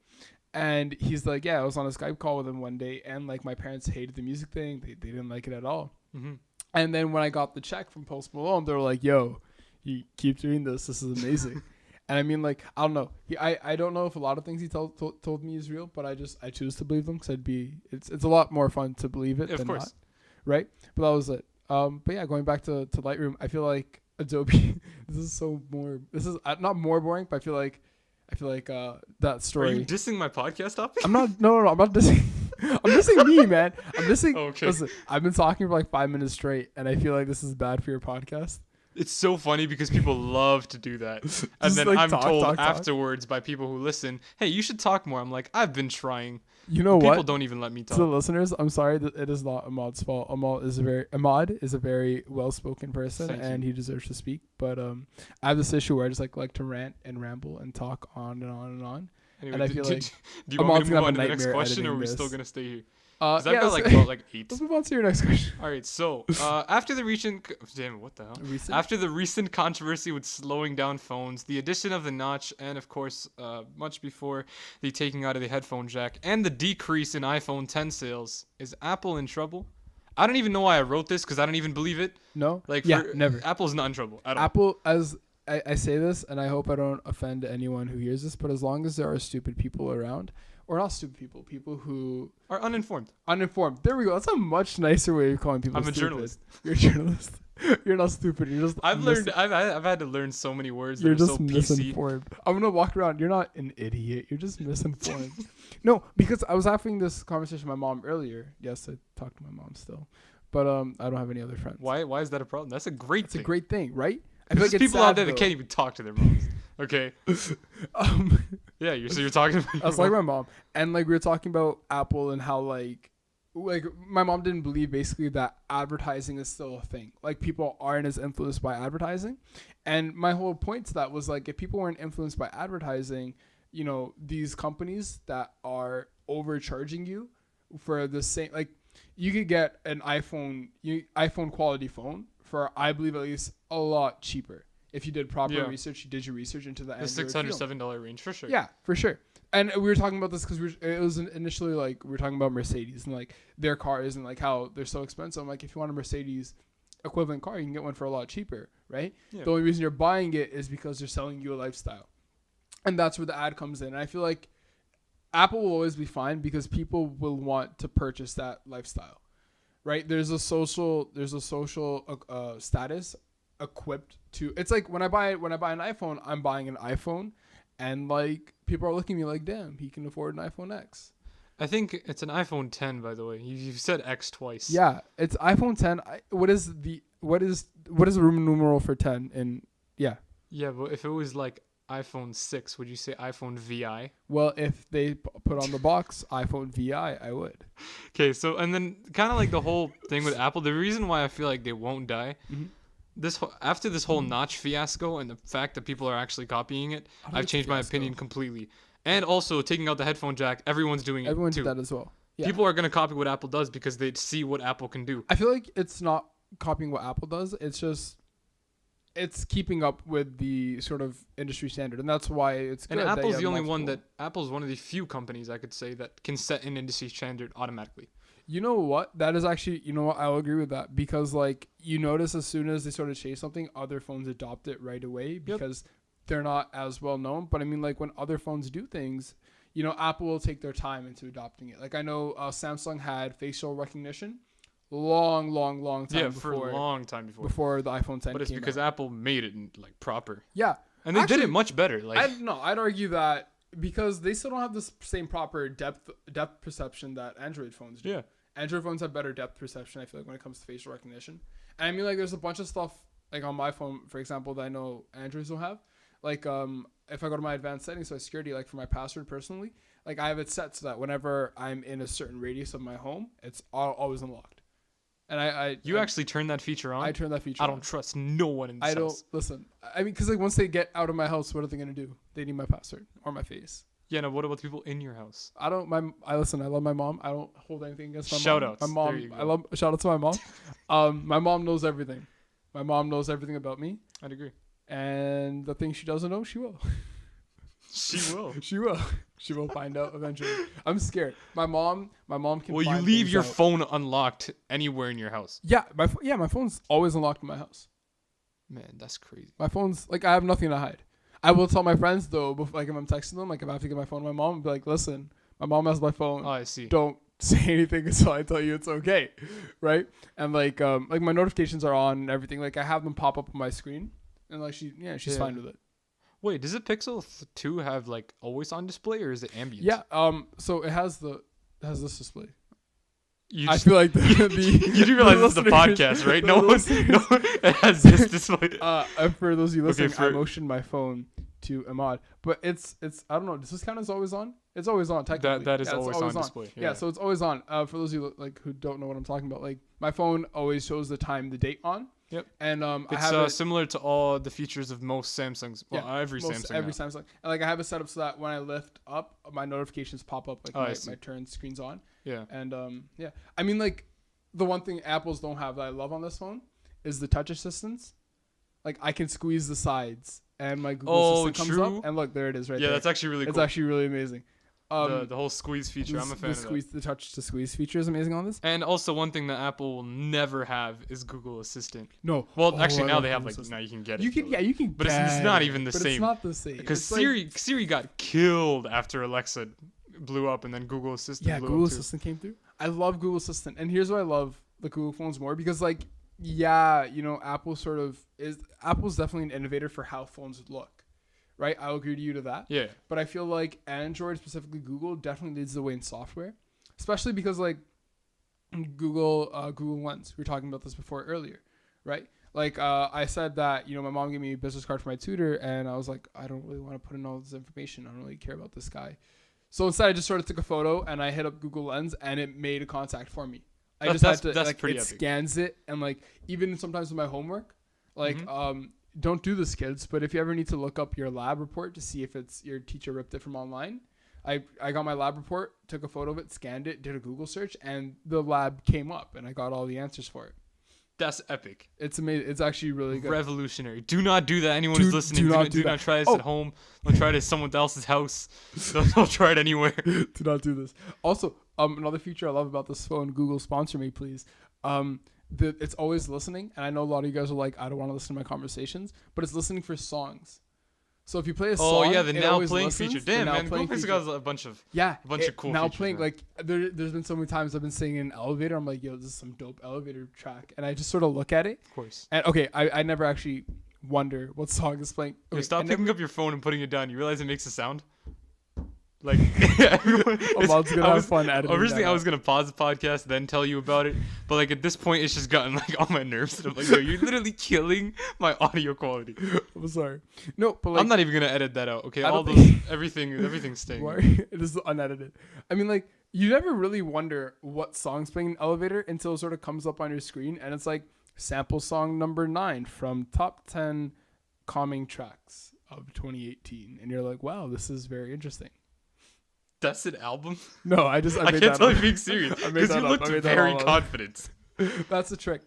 [SPEAKER 3] and he's like, yeah, I was on a Skype call with him one day, and like my parents hated the music thing. They didn't like it at all.
[SPEAKER 2] Mm-hmm.
[SPEAKER 3] And then when I got the check from Post Malone, they were like, yo, you keep doing this. This is amazing. And I mean, like, I don't know. I don't know if a lot of things he told me is real, but I choose to believe them because it's a lot more fun to believe it than not, right? But that was it. But yeah, going back to Lightroom, I feel like Adobe. This is not more boring, but I feel like that story.
[SPEAKER 2] Are you dissing my podcast topic?
[SPEAKER 3] I'm not. No. I'm not dissing. I'm dissing me, man. I'm dissing.
[SPEAKER 2] Okay.
[SPEAKER 3] Listen, I've been talking for like 5 minutes straight, and I feel like this is bad for your podcast.
[SPEAKER 2] It's so funny because people love to do that. And then
[SPEAKER 3] like
[SPEAKER 2] I'm told
[SPEAKER 3] talk.
[SPEAKER 2] afterwards by people who listen, hey, you should talk more. I'm like, I've been trying.
[SPEAKER 3] You know
[SPEAKER 2] People
[SPEAKER 3] what?
[SPEAKER 2] don't even let me
[SPEAKER 3] To the
[SPEAKER 2] talk.
[SPEAKER 3] listeners, I'm sorry that it is not Ahmad's fault. Imaad is a very well-spoken person,
[SPEAKER 2] Thank
[SPEAKER 3] and he deserves to speak. But I have this issue where I just like to rant and ramble and talk on and on and on.
[SPEAKER 2] Anyway,
[SPEAKER 3] and I feel like
[SPEAKER 2] do you want me
[SPEAKER 3] Ahmad's
[SPEAKER 2] to
[SPEAKER 3] gonna
[SPEAKER 2] move
[SPEAKER 3] have
[SPEAKER 2] on
[SPEAKER 3] a
[SPEAKER 2] to the next
[SPEAKER 3] nightmare
[SPEAKER 2] question, or are we
[SPEAKER 3] editing
[SPEAKER 2] still
[SPEAKER 3] this.
[SPEAKER 2] going to stay here? Because I've
[SPEAKER 3] Yeah,
[SPEAKER 2] got like about 8.
[SPEAKER 3] let's move on to your next question.
[SPEAKER 2] All right, so after the recent what the hell? After the recent controversy with slowing down phones, the addition of the notch, and of course, much before the taking out of the headphone jack, and the decrease in iPhone 10 sales, is Apple in trouble? I don't even know why I wrote this because I don't even believe it.
[SPEAKER 3] No?
[SPEAKER 2] Like,
[SPEAKER 3] Yeah, never.
[SPEAKER 2] Apple's not in trouble at all.
[SPEAKER 3] Apple, as I say this, and I hope I don't offend anyone who hears this, but as long as there are stupid people around, or not stupid people who
[SPEAKER 2] Are uninformed.
[SPEAKER 3] uninformed. There we go. That's a much nicer way of calling people
[SPEAKER 2] I'm a
[SPEAKER 3] stupid.
[SPEAKER 2] journalist.
[SPEAKER 3] You're a journalist. You're not stupid. You're just
[SPEAKER 2] I've had to learn so many words
[SPEAKER 3] You're
[SPEAKER 2] that are
[SPEAKER 3] just
[SPEAKER 2] so PC.
[SPEAKER 3] misinformed. I'm gonna walk around. You're not an idiot. You're just misinformed. No, because I was having this conversation with my mom earlier. Yes, I talk to my mom still, but I don't have any other friends.
[SPEAKER 2] Why is that a problem? That's a great
[SPEAKER 3] It's
[SPEAKER 2] thing.
[SPEAKER 3] a great thing, right? I
[SPEAKER 2] There's
[SPEAKER 3] it's
[SPEAKER 2] people out
[SPEAKER 3] sad,
[SPEAKER 2] there that
[SPEAKER 3] though.
[SPEAKER 2] can't even talk to their moms. Okay. Yeah, you're talking about your
[SPEAKER 3] That's
[SPEAKER 2] mom.
[SPEAKER 3] like my mom, and like we were talking about Apple and how like my mom didn't believe basically that advertising is still a thing. Like people aren't as influenced by advertising, and my whole point to that was like if people weren't influenced by advertising, you know, these companies that are overcharging you for the same, like you could get an iPhone quality phone for I believe at least a lot cheaper if you did proper research. You did your research into the
[SPEAKER 2] The $607 range for sure.
[SPEAKER 3] Yeah, for sure. And we were talking about this because it was initially like we were talking about Mercedes and like their cars and like how they're so expensive. I'm like, if you want a Mercedes equivalent car, you can get one for a lot cheaper, right?
[SPEAKER 2] Yeah.
[SPEAKER 3] The only reason you're buying it is because they're selling you a lifestyle, and that's where the ad comes in. And I feel like Apple will always be fine because people will want to purchase that lifestyle, right? There's a social status equipped to. It's like when I buy an iPhone, I'm buying an iPhone. And, like, people are looking at me like, damn, he can afford an iPhone X.
[SPEAKER 2] I think it's an iPhone 10, by the way. You've said X twice.
[SPEAKER 3] Yeah, it's iPhone 10. What is the Roman numeral for 10? And, yeah.
[SPEAKER 2] Yeah, but if it was, like, iPhone 6, would you say iPhone VI?
[SPEAKER 3] Well, if they put on the box iPhone VI, I would.
[SPEAKER 2] Okay, so, and then kind of like the whole thing with Apple, the reason why I feel like they won't die, after this whole notch fiasco and the fact that people are actually copying it, I've changed my opinion completely. And also taking out the headphone jack, everyone's doing it
[SPEAKER 3] Everyone
[SPEAKER 2] too.
[SPEAKER 3] did that as well. Yeah.
[SPEAKER 2] People are gonna copy what Apple does because they see what Apple can do.
[SPEAKER 3] I feel like it's not copying what Apple does. It's just it's keeping up with the sort of industry standard, and that's why it's good.
[SPEAKER 2] And
[SPEAKER 3] that you
[SPEAKER 2] Apple's
[SPEAKER 3] have
[SPEAKER 2] the only one
[SPEAKER 3] multiple-
[SPEAKER 2] that Apple's one of the few companies I could say that can set an industry standard automatically.
[SPEAKER 3] You know what? That is actually, you know what? I'll agree with that because, like, you notice as soon as they sort of chase something, other phones adopt it right away because they're not as well known. But I mean, like, when other phones do things, you know, Apple will take their time into adopting it. Like, I know Samsung had facial recognition long time
[SPEAKER 2] For
[SPEAKER 3] before.
[SPEAKER 2] a long time before.
[SPEAKER 3] Before the iPhone 10
[SPEAKER 2] But it's
[SPEAKER 3] came
[SPEAKER 2] because
[SPEAKER 3] out.
[SPEAKER 2] Apple made it like proper.
[SPEAKER 3] Yeah.
[SPEAKER 2] And they did
[SPEAKER 3] Actually,
[SPEAKER 2] it much better. Like
[SPEAKER 3] I'd argue that because they still don't have the same proper depth perception that Android phones do.
[SPEAKER 2] yeah.
[SPEAKER 3] Android phones have better depth perception, I feel like, when it comes to facial recognition. And I mean, like, there's a bunch of stuff, like, on my phone, for example, that I know Androids don't have. Like, if I go to my advanced settings, so security, like, for my password personally, like, I have it set so that whenever I'm in a certain radius of my home, it's always unlocked. And
[SPEAKER 2] You actually turned that feature on?
[SPEAKER 3] I turn that feature
[SPEAKER 2] I
[SPEAKER 3] on.
[SPEAKER 2] don't trust no one in this
[SPEAKER 3] I don't,
[SPEAKER 2] house.
[SPEAKER 3] listen, I mean, because, like, once they get out of my house, what are they going to do? They need my password or my face.
[SPEAKER 2] Yeah, no, what about the people in your house?
[SPEAKER 3] I love my mom. I don't hold anything against my
[SPEAKER 2] Shout
[SPEAKER 3] mom.
[SPEAKER 2] outs.
[SPEAKER 3] My mom,
[SPEAKER 2] There you go.
[SPEAKER 3] shout out to my mom. My mom knows everything. My mom knows everything about me.
[SPEAKER 2] I'd agree.
[SPEAKER 3] And the things she doesn't know, she will.
[SPEAKER 2] She will.
[SPEAKER 3] She will. She will find out eventually. I'm scared. My mom can
[SPEAKER 2] Well, you
[SPEAKER 3] find
[SPEAKER 2] leave
[SPEAKER 3] things
[SPEAKER 2] your
[SPEAKER 3] out.
[SPEAKER 2] phone unlocked anywhere in your house.
[SPEAKER 3] Yeah, my phone's always unlocked in my house.
[SPEAKER 2] Man, that's crazy.
[SPEAKER 3] My phone's like I have nothing to hide. I will tell my friends though, like if I'm texting them, like if I have to get my phone to my mom, I'll be like, listen, my mom has my phone.
[SPEAKER 2] Oh, I see.
[SPEAKER 3] Don't say anything until I tell you it's okay, right? And like my notifications are on and everything. Like I have them pop up on my screen, and like she's
[SPEAKER 2] Yeah.
[SPEAKER 3] fine with it.
[SPEAKER 2] Wait, does the Pixel 2 have like always on display or is it ambient?
[SPEAKER 3] Yeah. So it has this display.
[SPEAKER 2] You
[SPEAKER 3] I
[SPEAKER 2] just-
[SPEAKER 3] feel like the
[SPEAKER 2] you do realize this is a podcast, right? No one it has this display.
[SPEAKER 3] For those of you listening,
[SPEAKER 2] for-
[SPEAKER 3] I motioned my phone to Imaad, but it's I don't know. Does this count as always on? It's always on technically.
[SPEAKER 2] That is
[SPEAKER 3] Yeah, it's
[SPEAKER 2] always on display.
[SPEAKER 3] Yeah, so it's always on. For those of you like who don't know what I'm talking about, like my phone always shows the time, the date on.
[SPEAKER 2] Yep.
[SPEAKER 3] And I
[SPEAKER 2] It's
[SPEAKER 3] have it,
[SPEAKER 2] similar to all the features of most Samsungs. Well, every Samsung.
[SPEAKER 3] every
[SPEAKER 2] now.
[SPEAKER 3] Samsung. And like I have it set up so that when I lift up, my notifications pop up like
[SPEAKER 2] I see.
[SPEAKER 3] my turn screen's on.
[SPEAKER 2] Yeah.
[SPEAKER 3] And yeah, I mean like the one thing Apples don't have that I love on this phone is the touch assistance. Like I can squeeze the sides and my Google Assistant comes
[SPEAKER 2] true.
[SPEAKER 3] up and look there it is right
[SPEAKER 2] Yeah,
[SPEAKER 3] there.
[SPEAKER 2] that's actually really
[SPEAKER 3] It's
[SPEAKER 2] cool.
[SPEAKER 3] actually really amazing.
[SPEAKER 2] The whole squeeze feature. I'm a fan of that.
[SPEAKER 3] The touch to squeeze feature is amazing on this.
[SPEAKER 2] And also one thing that Apple will never have is Google Assistant.
[SPEAKER 3] No,
[SPEAKER 2] Well,
[SPEAKER 3] Oh,
[SPEAKER 2] actually
[SPEAKER 3] I
[SPEAKER 2] now
[SPEAKER 3] love
[SPEAKER 2] they have
[SPEAKER 3] Google
[SPEAKER 2] like
[SPEAKER 3] Assistant.
[SPEAKER 2] now you can get it.
[SPEAKER 3] You can
[SPEAKER 2] so,
[SPEAKER 3] you can.
[SPEAKER 2] But it's
[SPEAKER 3] get
[SPEAKER 2] not
[SPEAKER 3] it,
[SPEAKER 2] even the
[SPEAKER 3] but
[SPEAKER 2] same.
[SPEAKER 3] It's not the same
[SPEAKER 2] because
[SPEAKER 3] It's like-
[SPEAKER 2] Siri got killed after Alexa blew up and then Google Assistant
[SPEAKER 3] Yeah,
[SPEAKER 2] blew
[SPEAKER 3] Google
[SPEAKER 2] up too.
[SPEAKER 3] Assistant came through. I love Google Assistant, and here's why I love the Google phones more because, like, yeah, you know, Apple's definitely an innovator for how phones look, right? I'll agree to you to that.
[SPEAKER 2] Yeah.
[SPEAKER 3] But I feel like Android, specifically Google, definitely leads the way in software, especially because like Google Lens. We were talking about this before earlier, right? Like I said that, you know, my mom gave me a business card for my tutor, and I was like, I don't really want to put in all this information. I don't really care about this guy. So instead, I just sort of took a photo and I hit up Google Lens, and it made a contact for me. I just had to
[SPEAKER 2] that's
[SPEAKER 3] like
[SPEAKER 2] pretty
[SPEAKER 3] it
[SPEAKER 2] epic.
[SPEAKER 3] scans it, and like even sometimes with my homework, like don't do this, kids. But if you ever need to look up your lab report to see if it's your teacher ripped it from online, I got my lab report, took a photo of it, scanned it, did a Google search, and the lab came up, and I got all the answers for it.
[SPEAKER 2] That's epic.
[SPEAKER 3] It's amazing. It's actually really good.
[SPEAKER 2] Revolutionary. Do not do that. Anyone who's listening, do not try this
[SPEAKER 3] Oh.
[SPEAKER 2] at home. Don't try this at someone else's house. Don't try it anywhere.
[SPEAKER 3] Do not do this. Also, another feature I love about this phone, Google sponsor me, please. It's always listening, and I know a lot of you guys are like, I don't want to listen to my conversations, but it's listening for songs. So if you play a
[SPEAKER 2] Oh
[SPEAKER 3] song,
[SPEAKER 2] yeah, the
[SPEAKER 3] it
[SPEAKER 2] now
[SPEAKER 3] always
[SPEAKER 2] playing
[SPEAKER 3] listens.
[SPEAKER 2] feature.
[SPEAKER 3] The
[SPEAKER 2] Damn
[SPEAKER 3] now
[SPEAKER 2] man,
[SPEAKER 3] playing
[SPEAKER 2] Google Pixel
[SPEAKER 3] feature.
[SPEAKER 2] got a bunch of cool
[SPEAKER 3] now
[SPEAKER 2] features.
[SPEAKER 3] playing
[SPEAKER 2] man.
[SPEAKER 3] like there's been so many times I've been singing in an elevator. I'm like, yo, this is some dope elevator track, and I just sort of look at it.
[SPEAKER 2] Of course.
[SPEAKER 3] And okay, I never actually wonder what song is playing.
[SPEAKER 2] Yo,
[SPEAKER 3] Okay,
[SPEAKER 2] stop
[SPEAKER 3] I
[SPEAKER 2] picking
[SPEAKER 3] never-
[SPEAKER 2] up your phone and putting it down. You realize it makes a sound? Like everyone.
[SPEAKER 3] Amad's gonna have fun editing
[SPEAKER 2] Originally,
[SPEAKER 3] that
[SPEAKER 2] I was
[SPEAKER 3] out.
[SPEAKER 2] gonna pause the podcast, then tell you about it. But like at this point, it's just gotten like on my nerves. And I'm like, yo, you're literally killing my audio quality.
[SPEAKER 3] I'm sorry. No, but like
[SPEAKER 2] I'm not even gonna edit that out. Okay,
[SPEAKER 3] I
[SPEAKER 2] all
[SPEAKER 3] don't
[SPEAKER 2] those everything's staying.
[SPEAKER 3] why- it is unedited. I mean, like you never really wonder what song's playing in the elevator until it sort of comes up on your screen, and it's like sample song number 9 from top 10 calming tracks of 2018, and you're like, wow, this is very interesting.
[SPEAKER 2] That's an album?
[SPEAKER 3] No, I
[SPEAKER 2] I
[SPEAKER 3] made
[SPEAKER 2] can't
[SPEAKER 3] that
[SPEAKER 2] tell
[SPEAKER 3] up.
[SPEAKER 2] you're being serious.
[SPEAKER 3] I made
[SPEAKER 2] Because
[SPEAKER 3] that
[SPEAKER 2] you
[SPEAKER 3] up.
[SPEAKER 2] looked
[SPEAKER 3] I made that
[SPEAKER 2] very
[SPEAKER 3] all up.
[SPEAKER 2] confident.
[SPEAKER 3] That's the trick.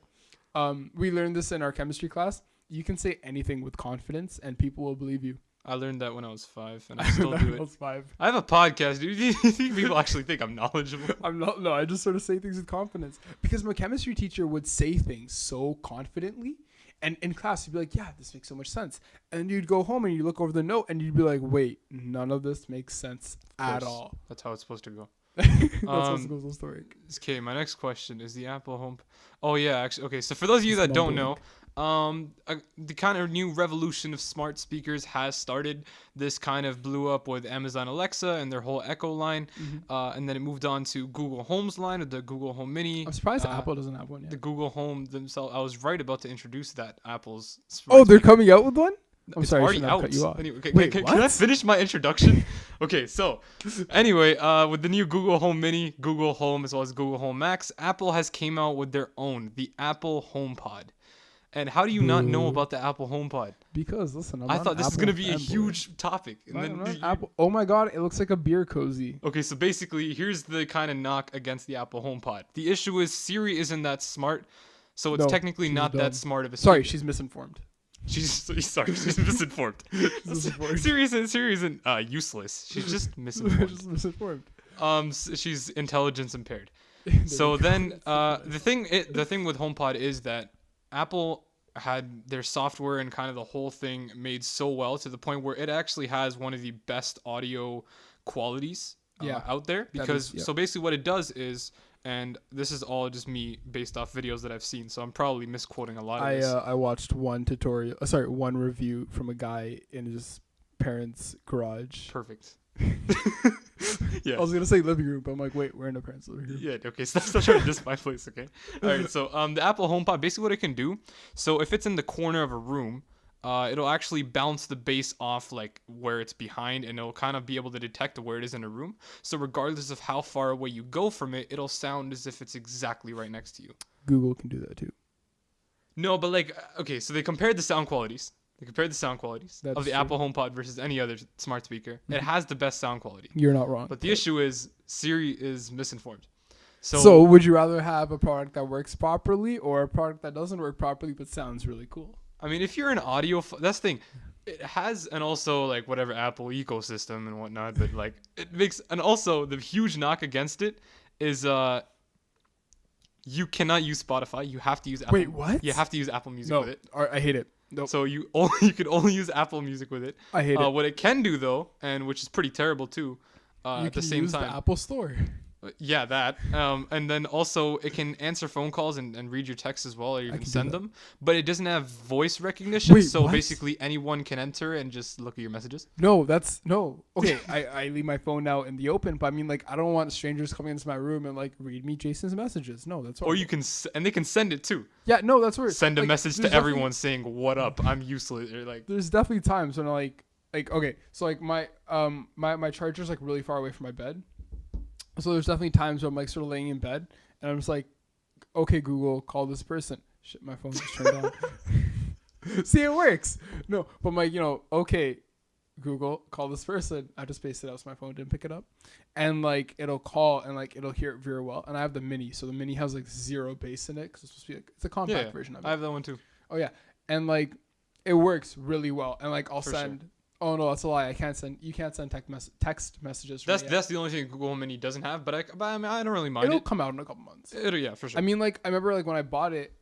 [SPEAKER 3] We learned this in our chemistry class. You can say anything with confidence, and people will believe you.
[SPEAKER 2] I learned that when I was 5, and I still do
[SPEAKER 3] I
[SPEAKER 2] it.
[SPEAKER 3] was 5.
[SPEAKER 2] I have a podcast, dude. Do you think people actually think I'm knowledgeable?
[SPEAKER 3] I'm not. No, I just sort of say things with confidence because my chemistry teacher would say things so confidently, and in class you'd be like, "Yeah, this makes so much sense," and you'd go home and you look over the note and you'd be like, "Wait, none of this makes sense at
[SPEAKER 2] course.
[SPEAKER 3] all."
[SPEAKER 2] That's how it's supposed to go.
[SPEAKER 3] That's how it's supposed to work.
[SPEAKER 2] Okay, my next question is the Apple Home. Oh yeah, actually. Okay, so for those of you that don't know, the kind of new revolution of smart speakers has started. This kind of blew up with Amazon Alexa and their whole Echo line, and then it moved on to Google Home's line with the Google Home Mini.
[SPEAKER 3] I'm surprised Apple doesn't have one yet.
[SPEAKER 2] The Google Home themselves. I was right about to introduce that Apple's.
[SPEAKER 3] Oh, they're coming out with one? I'm
[SPEAKER 2] it's
[SPEAKER 3] sorry, I
[SPEAKER 2] already
[SPEAKER 3] shouldn't have
[SPEAKER 2] out.
[SPEAKER 3] cut you off.
[SPEAKER 2] Anyway, okay,
[SPEAKER 3] Wait,
[SPEAKER 2] can I
[SPEAKER 3] what?
[SPEAKER 2] finish my introduction? Okay, so anyway, with the new Google Home Mini, Google Home, as well as Google Home Max, Apple has came out with their own, the Apple HomePod. And how do you not know about the Apple HomePod?
[SPEAKER 3] Because listen,
[SPEAKER 2] I thought this was gonna be a huge topic. And then
[SPEAKER 3] Apple. Oh my God, it looks like a beer cozy.
[SPEAKER 2] Okay, so basically, here's the kind of knock against the Apple HomePod. The issue is Siri isn't that smart, so it's
[SPEAKER 3] No,
[SPEAKER 2] technically
[SPEAKER 3] she's
[SPEAKER 2] not
[SPEAKER 3] dumb.
[SPEAKER 2] that smart of a.
[SPEAKER 3] Sorry,
[SPEAKER 2] speaker.
[SPEAKER 3] she's misinformed.
[SPEAKER 2] She's misinformed.
[SPEAKER 3] Misinformed.
[SPEAKER 2] Siri isn't useless. She's just misinformed.
[SPEAKER 3] Just misinformed.
[SPEAKER 2] She's intelligence impaired. So then, the thing with HomePod is that Apple had their software and kind of the whole thing made so well to the point where it actually has one of the best audio qualities out there. Because so basically what it does is, and this is all just me based off videos that I've seen, so I'm probably misquoting a lot of this.
[SPEAKER 3] I watched one review from a guy in his parents' garage.
[SPEAKER 2] Perfect. Yeah.
[SPEAKER 3] I was gonna say living room, but I'm like, wait, we're in a parents' living room.
[SPEAKER 2] Yeah, okay, so that's not just my place, okay? All right, so the Apple HomePod, basically what it can do, so if it's in the corner of a room, it'll actually bounce the bass off like where it's behind, and it'll kind of be able to detect where it is in a room. So regardless of how far away you go from it, it'll sound as if it's exactly right next to you.
[SPEAKER 3] Google can do that too.
[SPEAKER 2] No, but like, okay, so they compared the sound qualities. Of the
[SPEAKER 3] true.
[SPEAKER 2] Apple HomePod versus any other smart speaker. It has the best sound quality.
[SPEAKER 3] You're not wrong.
[SPEAKER 2] But the issue is Siri is misinformed.
[SPEAKER 3] So would you rather have a product that works properly or a product that doesn't work properly but sounds really cool?
[SPEAKER 2] I mean, if you're an audio, that's the thing. It has, and also like whatever Apple ecosystem and whatnot, but like it makes, and also the huge knock against it is you cannot use Spotify. You have to use Apple.
[SPEAKER 3] Wait, what?
[SPEAKER 2] You have to use Apple Music
[SPEAKER 3] No,
[SPEAKER 2] with it.
[SPEAKER 3] I hate it. Nope.
[SPEAKER 2] So you can only use Apple Music with it.
[SPEAKER 3] I hate it.
[SPEAKER 2] What it can do though, and which is pretty terrible too,
[SPEAKER 3] You
[SPEAKER 2] at the
[SPEAKER 3] can
[SPEAKER 2] same
[SPEAKER 3] use
[SPEAKER 2] time.
[SPEAKER 3] the Apple Store.
[SPEAKER 2] Yeah, that. And then also it can answer phone calls and read your texts as well, or you can
[SPEAKER 3] can do
[SPEAKER 2] send
[SPEAKER 3] that.
[SPEAKER 2] them. But it doesn't have voice recognition,
[SPEAKER 3] Wait,
[SPEAKER 2] so
[SPEAKER 3] what?
[SPEAKER 2] basically anyone can enter and just look at your messages.
[SPEAKER 3] No, that's no. Okay, I leave my phone out in the open, but I mean, like, I don't want strangers coming into my room and like read me Jason's messages. No, that's all.
[SPEAKER 2] Or you can, and they can send it too.
[SPEAKER 3] Yeah, no, that's weird.
[SPEAKER 2] Send a
[SPEAKER 3] Like,
[SPEAKER 2] message to
[SPEAKER 3] there's
[SPEAKER 2] everyone saying, "What up? I'm useless." Or like,
[SPEAKER 3] There's definitely times when like okay, so like my charger's like really far away from my bed. So there's definitely times where I'm like sort of laying in bed and I'm just like, okay, Google, call this person. Shit, my phone just turned on. See, it works. No, but I'm like, okay, Google, call this person. I just spaced it out so my phone didn't pick it up. And like it'll call and like it'll hear it very well. And I have the mini, so the mini has like zero bass in it because it's supposed to be like, it's a compact version of it.
[SPEAKER 2] I have that one too.
[SPEAKER 3] Oh yeah, and like it works really well. And like I'll
[SPEAKER 2] For
[SPEAKER 3] send.
[SPEAKER 2] sure.
[SPEAKER 3] Oh no, that's a lie. I can't send. You can't send text messages. From
[SPEAKER 2] That's the only thing Google Home Mini doesn't have. But I mean, I don't really mind
[SPEAKER 3] It'll
[SPEAKER 2] it.
[SPEAKER 3] come out in a couple months.
[SPEAKER 2] Yeah, for sure.
[SPEAKER 3] I mean, like I remember like when I bought it,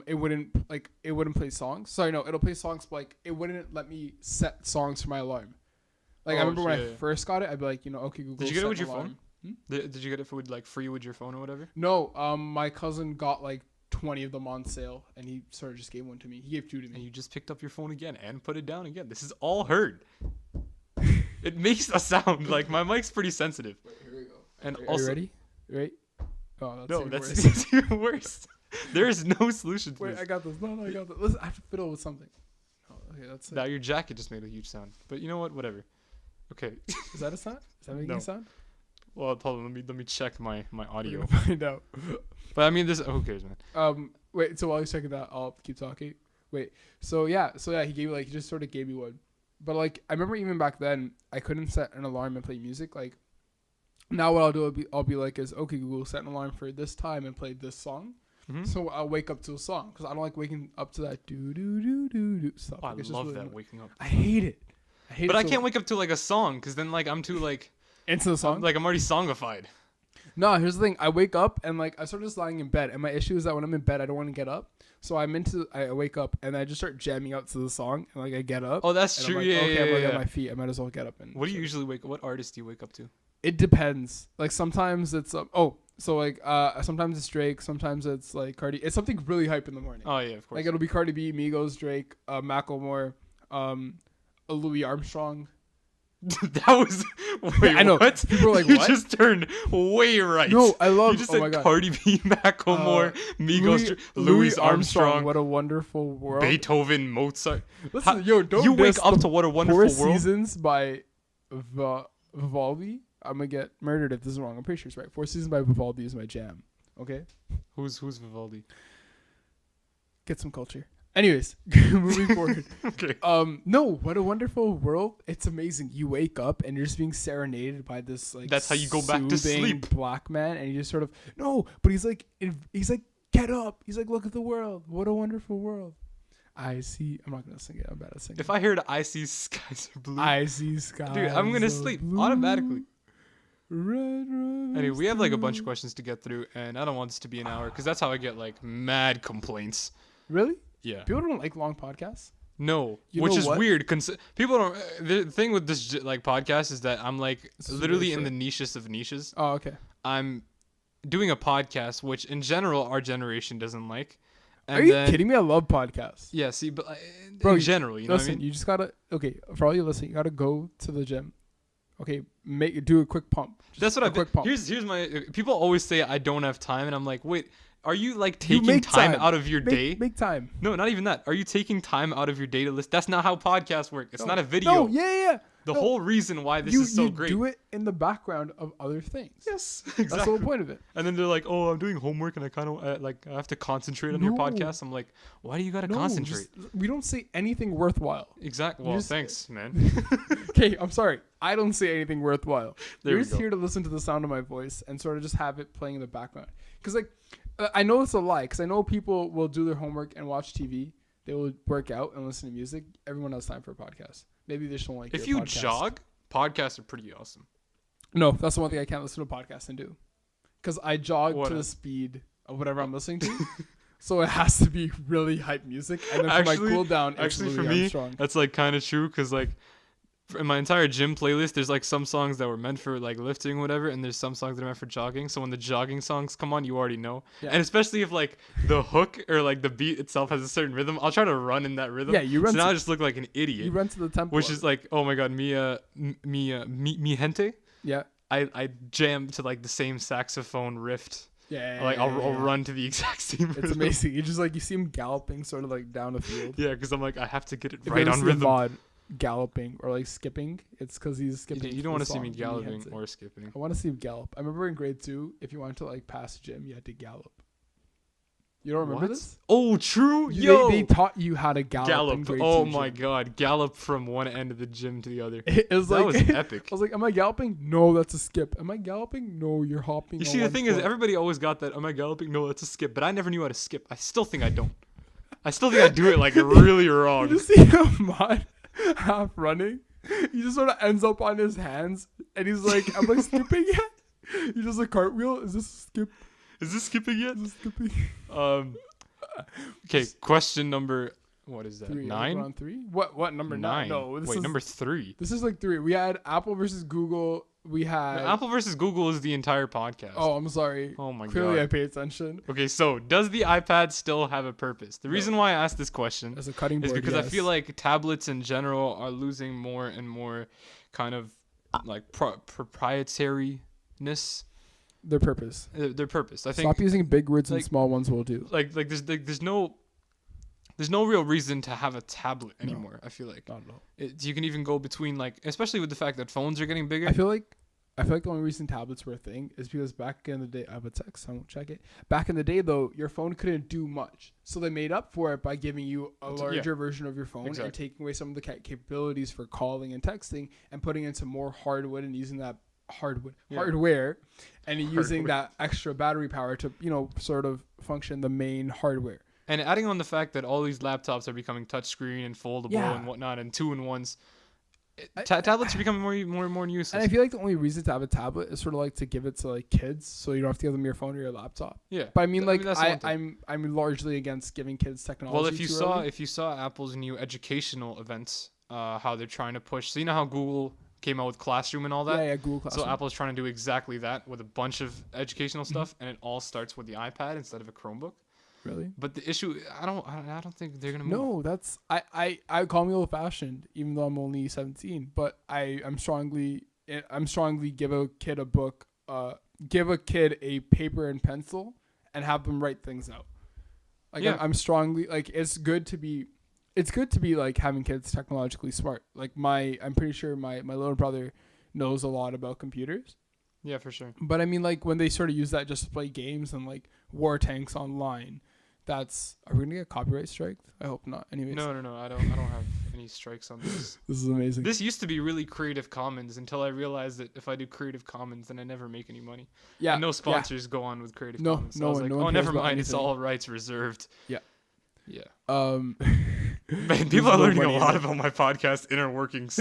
[SPEAKER 3] it wouldn't play songs. Sorry, no, it'll play songs, but like it wouldn't let me set songs for my alarm. Like I remember when I first got it, I'd be like, okay, Google.
[SPEAKER 2] Did you get it with your
[SPEAKER 3] alarm.
[SPEAKER 2] phone? Did you get it for like free with your phone or whatever?
[SPEAKER 3] No, my cousin got like 20 of them on sale, and he sort of just gave one to me. He gave 2 to
[SPEAKER 2] And
[SPEAKER 3] me.
[SPEAKER 2] you just picked up your phone again and put it down again. This is all heard. It makes a sound. Like my mic's pretty sensitive.
[SPEAKER 3] Wait, here we go.
[SPEAKER 2] And
[SPEAKER 3] Are
[SPEAKER 2] also,
[SPEAKER 3] you ready? Right? Oh, that's
[SPEAKER 2] no,
[SPEAKER 3] even
[SPEAKER 2] that's
[SPEAKER 3] worse.
[SPEAKER 2] it's even worse. There is no solution to
[SPEAKER 3] Wait,
[SPEAKER 2] this.
[SPEAKER 3] I got this. No, I got this. Listen, I have to fiddle with something. Oh, okay, that's it.
[SPEAKER 2] Now your jacket just made a huge sound. But you know what? Whatever. Okay.
[SPEAKER 3] Is that a sound? Is that making
[SPEAKER 2] No.
[SPEAKER 3] a sound?
[SPEAKER 2] Well, hold on. Let me check my audio.
[SPEAKER 3] We're gonna find out.
[SPEAKER 2] But I mean, who cares, man?
[SPEAKER 3] Wait. So while he's checking that, I'll keep talking. Wait. So yeah. He he just sort of gave me one. But like I remember even back then, I couldn't set an alarm and play music. Like Now what I'll do, I'll be like, is okay, Google, set an alarm for this time and play this song. So I'll wake up to a song because I don't like waking up to that do do do do do stuff.
[SPEAKER 2] Oh, I
[SPEAKER 3] Like, it's just
[SPEAKER 2] love
[SPEAKER 3] really
[SPEAKER 2] that
[SPEAKER 3] annoying.
[SPEAKER 2] waking up.
[SPEAKER 3] I hate it. I hate
[SPEAKER 2] But
[SPEAKER 3] it
[SPEAKER 2] I
[SPEAKER 3] so
[SPEAKER 2] can't wake up to like a song because then like I'm too like
[SPEAKER 3] into the song.
[SPEAKER 2] like I'm already songified.
[SPEAKER 3] No, here's the thing. I wake up and like I start just lying in bed, and my issue is that when I'm in bed, I don't want to get up. So I wake up and I just start jamming out to the song, and like I get up.
[SPEAKER 2] Oh, that's
[SPEAKER 3] and
[SPEAKER 2] true.
[SPEAKER 3] I'm like,
[SPEAKER 2] Yeah,
[SPEAKER 3] okay,
[SPEAKER 2] yeah,
[SPEAKER 3] I'm like
[SPEAKER 2] yeah.
[SPEAKER 3] on my feet. I might as well get up and.
[SPEAKER 2] What do you usually wake? What artist do you wake up to?
[SPEAKER 3] It depends. Like sometimes it's sometimes it's Drake, sometimes it's like Cardi. It's something really hype in the morning.
[SPEAKER 2] Oh yeah, of course.
[SPEAKER 3] Like it'll be Cardi B, Migos, Drake, Macklemore, Louis Armstrong.
[SPEAKER 2] That was. Wait,
[SPEAKER 3] I know.
[SPEAKER 2] what?
[SPEAKER 3] People are like,
[SPEAKER 2] you
[SPEAKER 3] what?
[SPEAKER 2] just turned way right.
[SPEAKER 3] No, I love.
[SPEAKER 2] You just
[SPEAKER 3] oh
[SPEAKER 2] said
[SPEAKER 3] my God.
[SPEAKER 2] Cardi B, Macklemore, Migos, Louis Armstrong,
[SPEAKER 3] What a Wonderful World.
[SPEAKER 2] Beethoven, Mozart.
[SPEAKER 3] Listen, yo, don't
[SPEAKER 2] You wake
[SPEAKER 3] diss
[SPEAKER 2] up
[SPEAKER 3] the
[SPEAKER 2] to What a Wonderful
[SPEAKER 3] Four
[SPEAKER 2] World.
[SPEAKER 3] Seasons by Vivaldi. I'm gonna get murdered if this is wrong. I'm pretty sure it's right. Four Seasons by Vivaldi is my jam. Okay,
[SPEAKER 2] Who's Vivaldi?
[SPEAKER 3] get some culture. Anyways, moving forward.
[SPEAKER 2] Okay.
[SPEAKER 3] No, What a Wonderful World. It's amazing. You wake up and you're just being serenaded by this like.
[SPEAKER 2] That's how you go back to
[SPEAKER 3] soothing
[SPEAKER 2] sleep.
[SPEAKER 3] Black man, and you just sort of but he's like get up. He's like, look at the world. What a wonderful world. I see. I'm not gonna sing it. I'm bad at singing.
[SPEAKER 2] If I heard I see skies are blue,
[SPEAKER 3] I see skies.
[SPEAKER 2] dude, I'm gonna
[SPEAKER 3] so
[SPEAKER 2] sleep
[SPEAKER 3] blue,
[SPEAKER 2] automatically.
[SPEAKER 3] Red
[SPEAKER 2] Anyway, we have like a bunch of
[SPEAKER 3] blue.
[SPEAKER 2] questions to get through, and I don't want this to be an hour because that's how I get like mad complaints.
[SPEAKER 3] Really?
[SPEAKER 2] Yeah.
[SPEAKER 3] People don't like long podcasts.
[SPEAKER 2] No,
[SPEAKER 3] You
[SPEAKER 2] which
[SPEAKER 3] know
[SPEAKER 2] is
[SPEAKER 3] what?
[SPEAKER 2] weird. People don't. The thing with this like podcast is that I'm like
[SPEAKER 3] This is
[SPEAKER 2] literally
[SPEAKER 3] really
[SPEAKER 2] in the
[SPEAKER 3] short.
[SPEAKER 2] niches of niches.
[SPEAKER 3] Oh, okay.
[SPEAKER 2] I'm doing a podcast, which in general our generation doesn't like. And
[SPEAKER 3] Are you
[SPEAKER 2] then,
[SPEAKER 3] kidding me? I love podcasts.
[SPEAKER 2] Yeah, see, but
[SPEAKER 3] Bro,
[SPEAKER 2] in general, you know what I
[SPEAKER 3] Listen,
[SPEAKER 2] mean?
[SPEAKER 3] you just gotta for all you listening, you gotta go to the gym. Okay, do a quick pump. Just
[SPEAKER 2] That's what
[SPEAKER 3] a
[SPEAKER 2] I've been.
[SPEAKER 3] quick pump.
[SPEAKER 2] Here's my. People always say I don't have time, and I'm like, wait, are you like
[SPEAKER 3] You
[SPEAKER 2] taking
[SPEAKER 3] make
[SPEAKER 2] time out of your day?
[SPEAKER 3] Make time.
[SPEAKER 2] No, not even that. Are you taking time out of your day to listen? That's not how podcasts work. It's not a video.
[SPEAKER 3] No, yeah.
[SPEAKER 2] The
[SPEAKER 3] No.
[SPEAKER 2] whole reason why this
[SPEAKER 3] you
[SPEAKER 2] is so
[SPEAKER 3] you
[SPEAKER 2] great.
[SPEAKER 3] do it in the background of other things.
[SPEAKER 2] Yes,
[SPEAKER 3] That's the
[SPEAKER 2] exactly.
[SPEAKER 3] whole point of it.
[SPEAKER 2] And then they're like, "Oh, I'm doing homework, and I kind of like I have to concentrate on your
[SPEAKER 3] No.
[SPEAKER 2] podcast." I'm like, "Why do you gotta
[SPEAKER 3] No,
[SPEAKER 2] concentrate?"
[SPEAKER 3] we don't say anything worthwhile.
[SPEAKER 2] Exactly.
[SPEAKER 3] you
[SPEAKER 2] Well,
[SPEAKER 3] just-
[SPEAKER 2] thanks, man.
[SPEAKER 3] Okay, I'm sorry. I don't say anything worthwhile.
[SPEAKER 2] There
[SPEAKER 3] You're
[SPEAKER 2] we
[SPEAKER 3] just
[SPEAKER 2] go.
[SPEAKER 3] here to listen to the sound of my voice and sort of just have it playing in the background. Because, like, I know it's a lie. Because I know people will do their homework and watch TV. They will work out and listen to music. Everyone has time for a podcast. Maybe they just don't like
[SPEAKER 2] If
[SPEAKER 3] your
[SPEAKER 2] you
[SPEAKER 3] podcast.
[SPEAKER 2] jog, podcasts are pretty awesome.
[SPEAKER 3] No, that's the one thing I can't listen to a podcast and do. Because I jog
[SPEAKER 2] What
[SPEAKER 3] to
[SPEAKER 2] a-
[SPEAKER 3] the speed of whatever I'm listening to. So it has to be really hype music. And then for my
[SPEAKER 2] Actually-
[SPEAKER 3] cool down, it's
[SPEAKER 2] Actually,
[SPEAKER 3] Louis
[SPEAKER 2] for me,
[SPEAKER 3] Armstrong.
[SPEAKER 2] that's like kind of true because like in my entire gym playlist, there's like some songs that were meant for like lifting, or whatever, and there's some songs that are meant for jogging. So when the jogging songs come on, you already know.
[SPEAKER 3] Yeah.
[SPEAKER 2] And especially if like the hook or like the beat itself has a certain rhythm, I'll try to run in that rhythm.
[SPEAKER 3] Yeah, you run
[SPEAKER 2] So now
[SPEAKER 3] to-
[SPEAKER 2] I just look like an idiot.
[SPEAKER 3] You run to the tempo.
[SPEAKER 2] Which
[SPEAKER 3] of
[SPEAKER 2] is
[SPEAKER 3] it.
[SPEAKER 2] like, oh my god, mi gente.
[SPEAKER 3] Yeah.
[SPEAKER 2] I jam to like the same saxophone riff.
[SPEAKER 3] Yeah.
[SPEAKER 2] Like I'll
[SPEAKER 3] yeah.
[SPEAKER 2] run to the exact same.
[SPEAKER 3] It's
[SPEAKER 2] rhythm.
[SPEAKER 3] amazing. You just like you see him galloping sort of like down the field.
[SPEAKER 2] Yeah, because I'm like I have to get it
[SPEAKER 3] If
[SPEAKER 2] right
[SPEAKER 3] you
[SPEAKER 2] on
[SPEAKER 3] listen to
[SPEAKER 2] rhythm.
[SPEAKER 3] Mod galloping or like skipping, it's because he's
[SPEAKER 2] You,
[SPEAKER 3] skipping.
[SPEAKER 2] you
[SPEAKER 3] to
[SPEAKER 2] don't
[SPEAKER 3] the
[SPEAKER 2] want to see me
[SPEAKER 3] song. He
[SPEAKER 2] galloping
[SPEAKER 3] hits it.
[SPEAKER 2] or skipping.
[SPEAKER 3] I want to see him gallop. I remember in grade 2, if you wanted to like pass gym, you had to gallop. You don't remember
[SPEAKER 2] What?
[SPEAKER 3] this?
[SPEAKER 2] Oh, true. Yo,
[SPEAKER 3] They taught you how to gallop. In
[SPEAKER 2] gallop.
[SPEAKER 3] grade
[SPEAKER 2] Oh
[SPEAKER 3] 2
[SPEAKER 2] my
[SPEAKER 3] gym.
[SPEAKER 2] god, gallop from one end of the gym to the other.
[SPEAKER 3] It was
[SPEAKER 2] That
[SPEAKER 3] like
[SPEAKER 2] was epic.
[SPEAKER 3] I was like, am I galloping? No, that's a skip. Am I galloping? No, you're hopping.
[SPEAKER 2] You
[SPEAKER 3] on
[SPEAKER 2] see, the
[SPEAKER 3] one
[SPEAKER 2] thing is,
[SPEAKER 3] foot.
[SPEAKER 2] everybody always got that. Am I galloping? No, that's a skip. But I never knew how to skip. I still think I don't. I still think I do it like really wrong.
[SPEAKER 3] You see Ahmad half running? He just sort of ends up on his hands, and he's like, "Am I skipping yet?" He does a cartwheel. Is this a skip?
[SPEAKER 2] Is this skipping yet?
[SPEAKER 3] Is this skipping?
[SPEAKER 2] Okay, question number. What is that?
[SPEAKER 3] 3. We're
[SPEAKER 2] 9?
[SPEAKER 3] on 3. What number 9? No, this
[SPEAKER 2] Wait,
[SPEAKER 3] is
[SPEAKER 2] number 3.
[SPEAKER 3] This is like 3. We had Apple versus Google. We had
[SPEAKER 2] Apple versus Google is the entire podcast.
[SPEAKER 3] Oh, I'm sorry.
[SPEAKER 2] Oh my
[SPEAKER 3] Clearly,
[SPEAKER 2] god.
[SPEAKER 3] I pay attention.
[SPEAKER 2] Okay, so does the iPad still have a purpose? The reason why I asked this question
[SPEAKER 3] As a cutting board,
[SPEAKER 2] is because I
[SPEAKER 3] yes.
[SPEAKER 2] feel like tablets in general are losing more and more kind of like proprietariness.
[SPEAKER 3] their purpose.
[SPEAKER 2] Their purpose. I think
[SPEAKER 3] Stop using big words and
[SPEAKER 2] like-
[SPEAKER 3] small ones will do.
[SPEAKER 2] like there's no real reason to have a tablet anymore. I feel like
[SPEAKER 3] Not at all.
[SPEAKER 2] you can even go between like, especially with the fact that phones are getting bigger.
[SPEAKER 3] I feel like the only reason tablets were a thing is because back in the day, I have a text, I won't check it. Back in the day, though, your phone couldn't do much. So they made up for it by giving you a larger version of your phone
[SPEAKER 2] Exactly.
[SPEAKER 3] and taking away some of the capabilities for calling and texting and putting into more hardwood and using that hardware, and using that extra battery power to sort of function the main hardware.
[SPEAKER 2] And adding on the fact that all these laptops are becoming touchscreen and foldable and whatnot and 2-in-1s, tablets are becoming more and more useless.
[SPEAKER 3] And I feel like the only reason to have a tablet is sort of like to give it to like kids, so you don't have to give them your phone or your laptop.
[SPEAKER 2] Yeah,
[SPEAKER 3] but I mean, like,
[SPEAKER 2] I'm
[SPEAKER 3] largely against giving kids technology.
[SPEAKER 2] Well, if you saw Apple's new educational events, how they're trying to push. So you know how Google came out with Classroom and all that.
[SPEAKER 3] Yeah, Google Classroom.
[SPEAKER 2] So Apple's trying to do exactly that with a bunch of educational stuff, and it all starts with the iPad instead of a Chromebook.
[SPEAKER 3] Really?
[SPEAKER 2] But the issue, I don't think they're gonna move.
[SPEAKER 3] No, that's I call me old fashioned, even though I'm only 17. But I'm strongly give a kid a book, give a kid a paper and pencil, and have them write things out. Like I'm strongly like it's good to be like having kids technologically smart. Like I'm pretty sure my little brother knows a lot about computers.
[SPEAKER 2] Yeah, for sure.
[SPEAKER 3] But I mean, like when they sort of use that just to play games and like war tanks online. Are we gonna get copyright striked? I hope not. Anyways.
[SPEAKER 2] No. I don't have any strikes on this.
[SPEAKER 3] This is amazing.
[SPEAKER 2] This used to be really Creative Commons until I realized that if I do Creative Commons, then I never make any money. Yeah. And no sponsors go on with Creative Commons. So I was like, oh, never mind. It's all rights reserved.
[SPEAKER 3] Yeah.
[SPEAKER 2] Yeah.
[SPEAKER 3] Man,
[SPEAKER 2] people are learning a lot about my podcast inner workings.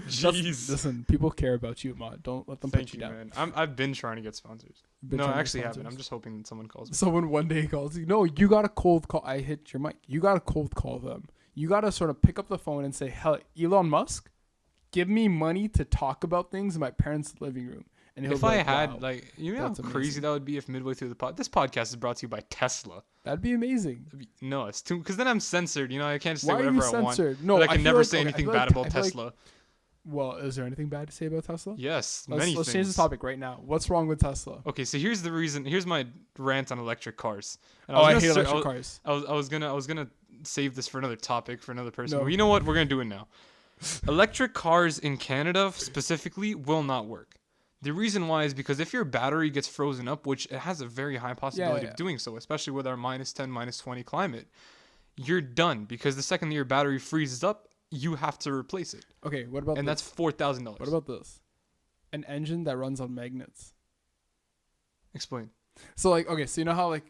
[SPEAKER 2] Jeez.
[SPEAKER 3] Listen, people care about you, Imaad. Don't let them put you down.
[SPEAKER 2] Man. I've been trying to get sponsors. No, I actually haven't. I'm just hoping that someone calls me.
[SPEAKER 3] Someone one day calls you. No, you got to cold call. I hit your mic. You got to cold call them. You got to sort of pick up the phone and say, "Hell, Elon Musk, give me money to talk about things in my parents' living room." And
[SPEAKER 2] if I had, like, you know how crazy that would be if midway through this podcast is brought to you by Tesla.
[SPEAKER 3] That'd be amazing.
[SPEAKER 2] No, it's too, because then I'm censored. You know, I can't just say
[SPEAKER 3] Why
[SPEAKER 2] whatever
[SPEAKER 3] are you censored?
[SPEAKER 2] I want.
[SPEAKER 3] No,
[SPEAKER 2] but I can never say anything bad about Tesla.
[SPEAKER 3] Well, is there anything bad to say about Tesla?
[SPEAKER 2] Yes,
[SPEAKER 3] let's change the topic right now. What's wrong with Tesla?
[SPEAKER 2] Okay, so here's the reason. Here's my rant on electric cars. And
[SPEAKER 3] I hate electric cars.
[SPEAKER 2] I was gonna save this for another topic for another person. No. But you know what? We're gonna do it now. Electric cars in Canada specifically will not work. The reason why is because if your battery gets frozen up, which it has a very high possibility of doing so, especially with our -10, -20 climate, you're done. Because the second that your battery freezes up, you have to replace it.
[SPEAKER 3] Okay, what about
[SPEAKER 2] that's $4,000.
[SPEAKER 3] What about this? An engine that runs on magnets.
[SPEAKER 2] Explain.
[SPEAKER 3] So like, okay, so you know how like,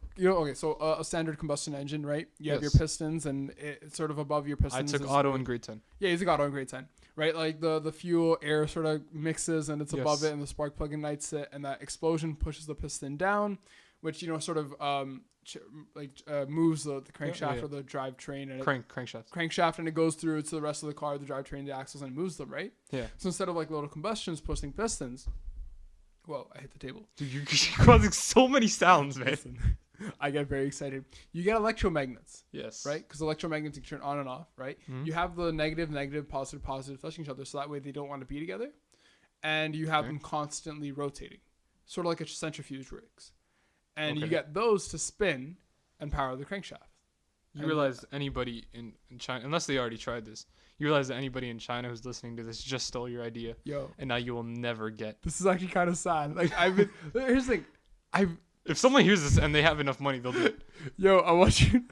[SPEAKER 3] so a standard combustion engine, right? You have your pistons and it's sort of above your pistons.
[SPEAKER 2] I took auto in grade 10.
[SPEAKER 3] Yeah, you took auto in grade 10, right? Like the fuel air sort of mixes and it's above it and the spark plug ignites it and that explosion pushes the piston down, which, sort of moves the crankshaft or the drivetrain and crankshaft and it goes through to the rest of the car, the drivetrain, the axles, and it moves them, right?
[SPEAKER 2] Yeah.
[SPEAKER 3] So instead of like little combustions pushing pistons, whoa, I hit the table.
[SPEAKER 2] Dude, you're causing so many sounds, man.
[SPEAKER 3] Listen, I get very excited. You get electromagnets.
[SPEAKER 2] Yes.
[SPEAKER 3] Right? Because electromagnets you can turn on and off, right? Mm-hmm. You have the negative, positive touching each other, so that way they don't want to be together. And you have them constantly rotating, sort of like a centrifuge rigs. And you get those to spin and power the crankshaft.
[SPEAKER 2] You realize anybody in China, unless they already tried this, you realize that anybody in China who's listening to this just stole your idea.
[SPEAKER 3] Yo.
[SPEAKER 2] And now you will never get.
[SPEAKER 3] This is actually kind of sad. Like, here's the thing.
[SPEAKER 2] If someone hears this and they have enough money, they'll do it.
[SPEAKER 3] Yo, I want you.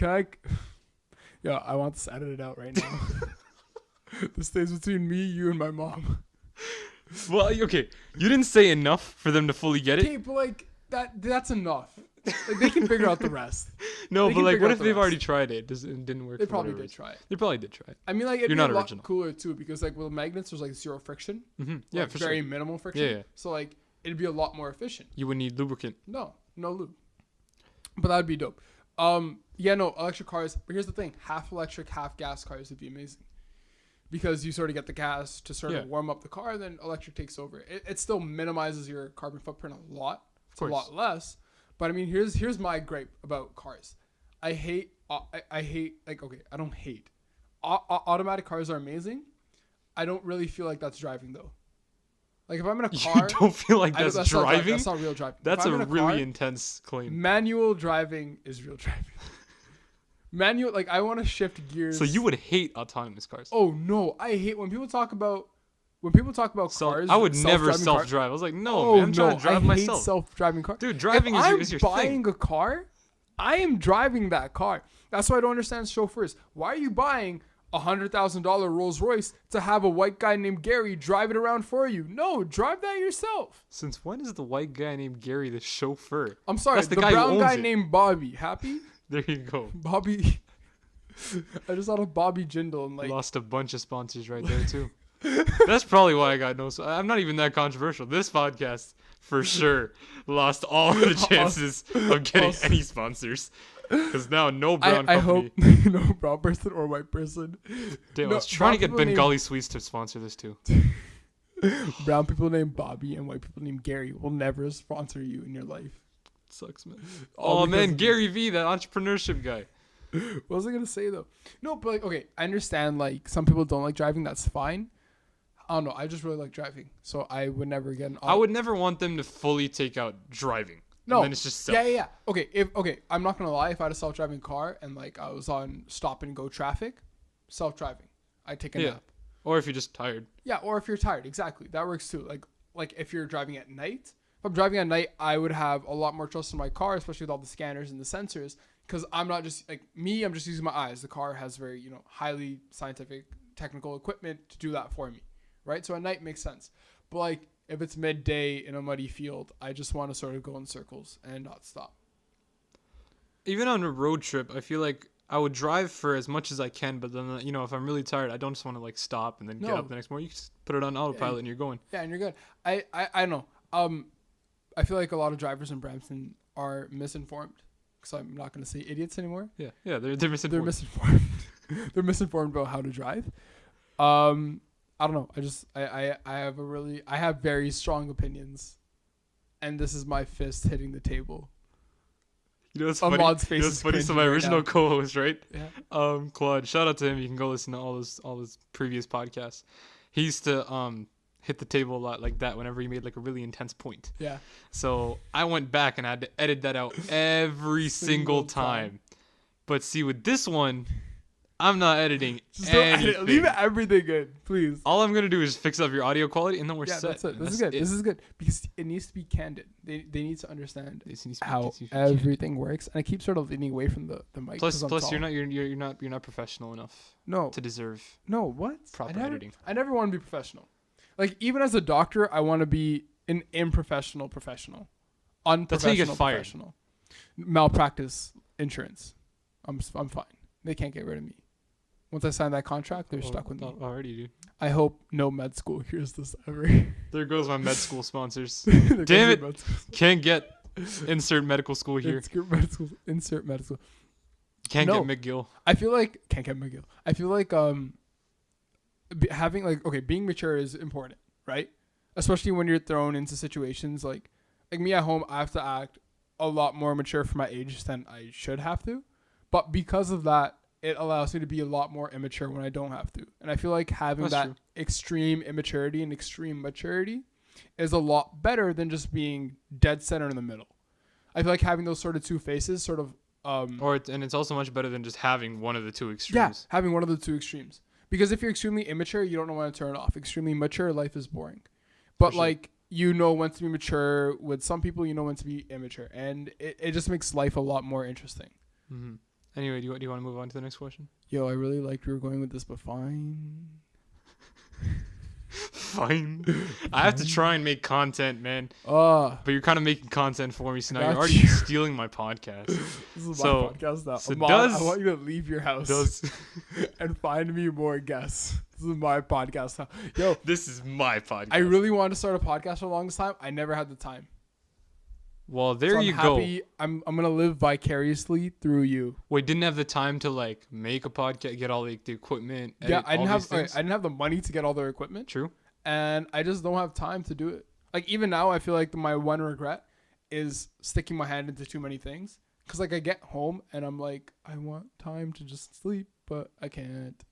[SPEAKER 3] I want this edited out right now. This stays between me, you, and my mom.
[SPEAKER 2] Well, okay. You didn't say enough for them to fully get it.
[SPEAKER 3] Okay, but like, that's enough. Like, they can figure out the rest.
[SPEAKER 2] No, but like, what if they've already tried it? It didn't work.
[SPEAKER 3] They probably did try it.
[SPEAKER 2] They probably did try it.
[SPEAKER 3] I mean, like, it'd be a lot cooler too because like with magnets, there's like zero friction.
[SPEAKER 2] Mm-hmm. Yeah,
[SPEAKER 3] like,
[SPEAKER 2] for
[SPEAKER 3] very minimal friction.
[SPEAKER 2] Yeah.
[SPEAKER 3] So like, it'd be a lot more efficient.
[SPEAKER 2] You would need lubricant.
[SPEAKER 3] No lube. But that'd be dope. Electric cars. But here's the thing: half electric, half gas cars would be amazing. Because you sort of get the gas to sort of warm up the car, then electric takes over. It still minimizes your carbon footprint a lot. It's a lot less. But I mean, here's my gripe about cars. I hate I don't hate. Automatic cars are amazing. I don't really feel like that's driving though. Like if I'm in a car,
[SPEAKER 2] you don't feel like that's driving?
[SPEAKER 3] That's not real driving.
[SPEAKER 2] That's a really intense claim.
[SPEAKER 3] Manual driving is real driving. Manual, like I want to shift gears.
[SPEAKER 2] So you would hate autonomous cars?
[SPEAKER 3] Oh no, I hate when people talk about cars.
[SPEAKER 2] I would never self-drive. I was like, man, I'm trying to drive myself.
[SPEAKER 3] I hate self-driving cars.
[SPEAKER 2] Dude, driving is your thing.
[SPEAKER 3] If I'm buying a car, I am driving that car. That's why I don't understand chauffeurs. Why are you buying $100,000 Rolls Royce to have a white guy named Gary drive it around for you. No, drive that yourself.
[SPEAKER 2] Since when is the white guy named Gary the chauffeur?
[SPEAKER 3] I'm sorry,
[SPEAKER 2] That's
[SPEAKER 3] the
[SPEAKER 2] guy who
[SPEAKER 3] brown
[SPEAKER 2] owns
[SPEAKER 3] guy
[SPEAKER 2] it.
[SPEAKER 3] named Bobby. Happy?
[SPEAKER 2] There you go.
[SPEAKER 3] Bobby. I just thought of Bobby Jindal and like.
[SPEAKER 2] Lost a bunch of sponsors right there too. That's probably why I got no. I'm not even that controversial. This podcast for sure lost all the chances of getting any sponsors. Because now no brown
[SPEAKER 3] I
[SPEAKER 2] company.
[SPEAKER 3] hope no brown person or white person.
[SPEAKER 2] Damn,
[SPEAKER 3] No,
[SPEAKER 2] I was trying to get
[SPEAKER 3] brown people
[SPEAKER 2] Bengali Sweets to sponsor this too.
[SPEAKER 3] Brown people named Bobby and white people named Gary will never sponsor you in your life.
[SPEAKER 2] Sucks, man.
[SPEAKER 3] All
[SPEAKER 2] Oh
[SPEAKER 3] because
[SPEAKER 2] man,
[SPEAKER 3] of-
[SPEAKER 2] Gary V, that entrepreneurship guy.
[SPEAKER 3] What was I gonna say though? No, but like, okay, I understand. Like, some people don't like driving. That's fine. I don't know. I just really like driving, so I would never get an.
[SPEAKER 2] I would never want them to fully take out driving.
[SPEAKER 3] No.
[SPEAKER 2] And then it's just self.
[SPEAKER 3] Yeah. Okay, I'm not gonna lie. If I had a self-driving car and like I was on stop and go traffic, self-driving, I'd take a
[SPEAKER 2] Yeah.
[SPEAKER 3] nap.
[SPEAKER 2] Or if you're just tired.
[SPEAKER 3] Yeah, or if you're tired, exactly. That works too. Like if you're driving at night. If I'm driving at night, I would have a lot more trust in my car, especially with all the scanners and the sensors, because I'm not just like me. I'm just using my eyes. The car has very highly scientific, technical equipment to do that for me, right? So at night makes sense. But like if it's midday in a muddy field, I just want to sort of go in circles and not stop.
[SPEAKER 2] Even on a road trip, I feel like I would drive for as much as I can, but then if I'm really tired, I don't just want to like stop and then get
[SPEAKER 3] No.
[SPEAKER 2] up the next morning. You just put it on autopilot and you're going.
[SPEAKER 3] Yeah, and you're good. I know. I feel like a lot of drivers in Brampton are misinformed. Because I'm not going to say idiots anymore.
[SPEAKER 2] Yeah, they're misinformed.
[SPEAKER 3] They're misinformed. They're misinformed about how to drive. I don't know. I have very strong opinions, and this is my fist hitting the table.
[SPEAKER 2] You know what's
[SPEAKER 3] Ahmad's
[SPEAKER 2] funny?
[SPEAKER 3] face
[SPEAKER 2] You know what's
[SPEAKER 3] is
[SPEAKER 2] funny? So
[SPEAKER 3] cringing
[SPEAKER 2] my
[SPEAKER 3] right
[SPEAKER 2] original
[SPEAKER 3] now.
[SPEAKER 2] co-host, right?
[SPEAKER 3] Yeah.
[SPEAKER 2] Claude. Shout out to him. You can go listen to all his previous podcasts. He used to hit the table a lot like that whenever he made like a really intense point.
[SPEAKER 3] Yeah.
[SPEAKER 2] So I went back and I had to edit that out every single time. But see, with this one, I'm not editing
[SPEAKER 3] Just don't edit.
[SPEAKER 2] anything.
[SPEAKER 3] Leave everything good, please.
[SPEAKER 2] All I'm gonna do is fix up your audio quality, and then we're
[SPEAKER 3] Yeah,
[SPEAKER 2] set.
[SPEAKER 3] that's it.
[SPEAKER 2] And
[SPEAKER 3] This is
[SPEAKER 2] that's
[SPEAKER 3] good. This is good because it needs to be candid. They need to understand
[SPEAKER 2] This needs to be-
[SPEAKER 3] how
[SPEAKER 2] this needs to be candid.
[SPEAKER 3] everything works. And I keep sort of leaning away from the mic.
[SPEAKER 2] Plus,
[SPEAKER 3] 'cause I'm
[SPEAKER 2] plus,
[SPEAKER 3] tall.
[SPEAKER 2] you're not professional enough
[SPEAKER 3] No.
[SPEAKER 2] to deserve.
[SPEAKER 3] No, what?
[SPEAKER 2] Proper editing.
[SPEAKER 3] I never want to be professional. Like, even as a doctor, I want to be an unprofessional professional. Unprofessional
[SPEAKER 2] That's how you get fired.
[SPEAKER 3] professional. Malpractice insurance. I'm fine. They can't get rid of me. Once I sign that contract, they're stuck with me.
[SPEAKER 2] Already, dude.
[SPEAKER 3] I hope no med school hears this ever.
[SPEAKER 2] There goes my med school sponsors.
[SPEAKER 3] They're
[SPEAKER 2] Damn
[SPEAKER 3] gonna
[SPEAKER 2] it.
[SPEAKER 3] be med school.
[SPEAKER 2] Can't get insert medical school here.
[SPEAKER 3] Insert med school.
[SPEAKER 2] Can't
[SPEAKER 3] No.
[SPEAKER 2] get McGill.
[SPEAKER 3] I feel like can't get McGill. I feel like having being mature is important, right? Especially when you're thrown into situations like me at home. I have to act a lot more mature for my age than I should have to, but because of that, it allows me to be a lot more immature when I don't have to. And I feel like having
[SPEAKER 2] That's
[SPEAKER 3] that
[SPEAKER 2] true.
[SPEAKER 3] extreme immaturity and extreme maturity is a lot better than just being dead center in the middle. I feel like having those sort of two faces sort of
[SPEAKER 2] And it's also much better than just having one of the two
[SPEAKER 3] yeah,
[SPEAKER 2] extremes.
[SPEAKER 3] having one of the two extremes. Because if you're extremely immature, you don't know when to turn it off. Extremely mature, life is boring. But
[SPEAKER 2] sure.
[SPEAKER 3] when to be mature. With some people, when to be immature. And it just makes life a lot more interesting.
[SPEAKER 2] Mm-hmm. Anyway, do you want to move on to the next question?
[SPEAKER 3] Yo, I really liked we were going with this, but fine.
[SPEAKER 2] Fine. I have to try and make content, man.
[SPEAKER 3] This
[SPEAKER 2] But you're kind of making content for me, so now
[SPEAKER 3] Got
[SPEAKER 2] you're already
[SPEAKER 3] you.
[SPEAKER 2] stealing my podcast.
[SPEAKER 3] is
[SPEAKER 2] So-
[SPEAKER 3] my podcast now.
[SPEAKER 2] so
[SPEAKER 3] Ahmad,
[SPEAKER 2] does-
[SPEAKER 3] I want you to leave your house and find me more guests. This is my podcast now. Yo,
[SPEAKER 2] This is my podcast.
[SPEAKER 3] I really wanted to start a podcast for the longest time. I never had the time.
[SPEAKER 2] Well, there
[SPEAKER 3] So
[SPEAKER 2] you
[SPEAKER 3] I'm
[SPEAKER 2] go.
[SPEAKER 3] happy. I'm gonna live vicariously through you.
[SPEAKER 2] Wait, didn't have the time to like make a podcast, get all the equipment. Edit,
[SPEAKER 3] Yeah, I didn't
[SPEAKER 2] all
[SPEAKER 3] have
[SPEAKER 2] these things?
[SPEAKER 3] I didn't have the money to get all the equipment,
[SPEAKER 2] True.
[SPEAKER 3] and I just don't have time to do it. Like even now, I feel like my one regret is sticking my hand into too many things. Cause I get home and I'm like, I want time to just sleep, but I can't.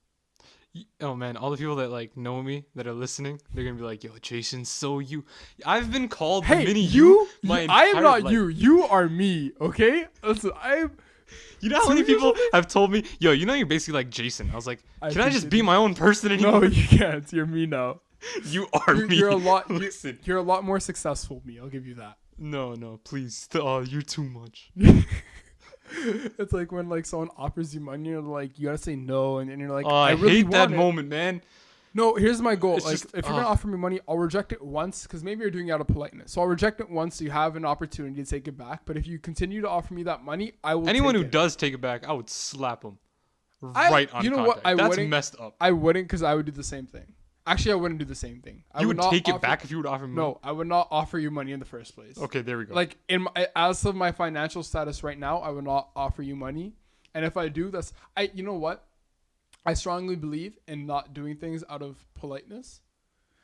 [SPEAKER 2] Oh man, all the people that like know me that are listening, they're gonna be like, "Yo, Jason, so you." I've been called
[SPEAKER 3] Hey,
[SPEAKER 2] mini
[SPEAKER 3] you?
[SPEAKER 2] my
[SPEAKER 3] I am
[SPEAKER 2] entire
[SPEAKER 3] not
[SPEAKER 2] life.
[SPEAKER 3] you. You are me. Okay. Listen, I'm.
[SPEAKER 2] You know how many people have told me, "Yo, you're basically like Jason." I was like,
[SPEAKER 3] I
[SPEAKER 2] "Can I just
[SPEAKER 3] appreciate
[SPEAKER 2] be
[SPEAKER 3] it.
[SPEAKER 2] my own person anymore?"
[SPEAKER 3] No, you can't. You're me now.
[SPEAKER 2] You are me.
[SPEAKER 3] You're a lot.
[SPEAKER 2] Listen.
[SPEAKER 3] You're a lot more successful than me. I'll give you that.
[SPEAKER 2] No, please. You're too much.
[SPEAKER 3] It's like when like someone offers you money, you're like you gotta say no, and you're like,
[SPEAKER 2] Oh, I
[SPEAKER 3] really
[SPEAKER 2] hate that
[SPEAKER 3] want it.
[SPEAKER 2] moment, man.
[SPEAKER 3] No, here's my goal.
[SPEAKER 2] It's
[SPEAKER 3] Like,
[SPEAKER 2] just-
[SPEAKER 3] if you're gonna offer me money, I'll reject it once because maybe you're doing it out of politeness. So I'll reject it once, so you have an opportunity to take it back. But if you continue to offer me that money, I will.
[SPEAKER 2] Anyone
[SPEAKER 3] take
[SPEAKER 2] who
[SPEAKER 3] it.
[SPEAKER 2] does take it back, I would slap him
[SPEAKER 3] I-
[SPEAKER 2] right on
[SPEAKER 3] you know
[SPEAKER 2] contact.
[SPEAKER 3] what? I
[SPEAKER 2] That's
[SPEAKER 3] wouldn't-
[SPEAKER 2] messed up.
[SPEAKER 3] I wouldn't, because I would do the same thing. Actually, I wouldn't do the same thing. I
[SPEAKER 2] You would
[SPEAKER 3] not
[SPEAKER 2] take it
[SPEAKER 3] offer-
[SPEAKER 2] back if you would offer me money?
[SPEAKER 3] No, I would not offer you money in the first place.
[SPEAKER 2] Okay, there we go.
[SPEAKER 3] Like as of my financial status right now, I would not offer you money. And if I do, you know what? I strongly believe in not doing things out of politeness.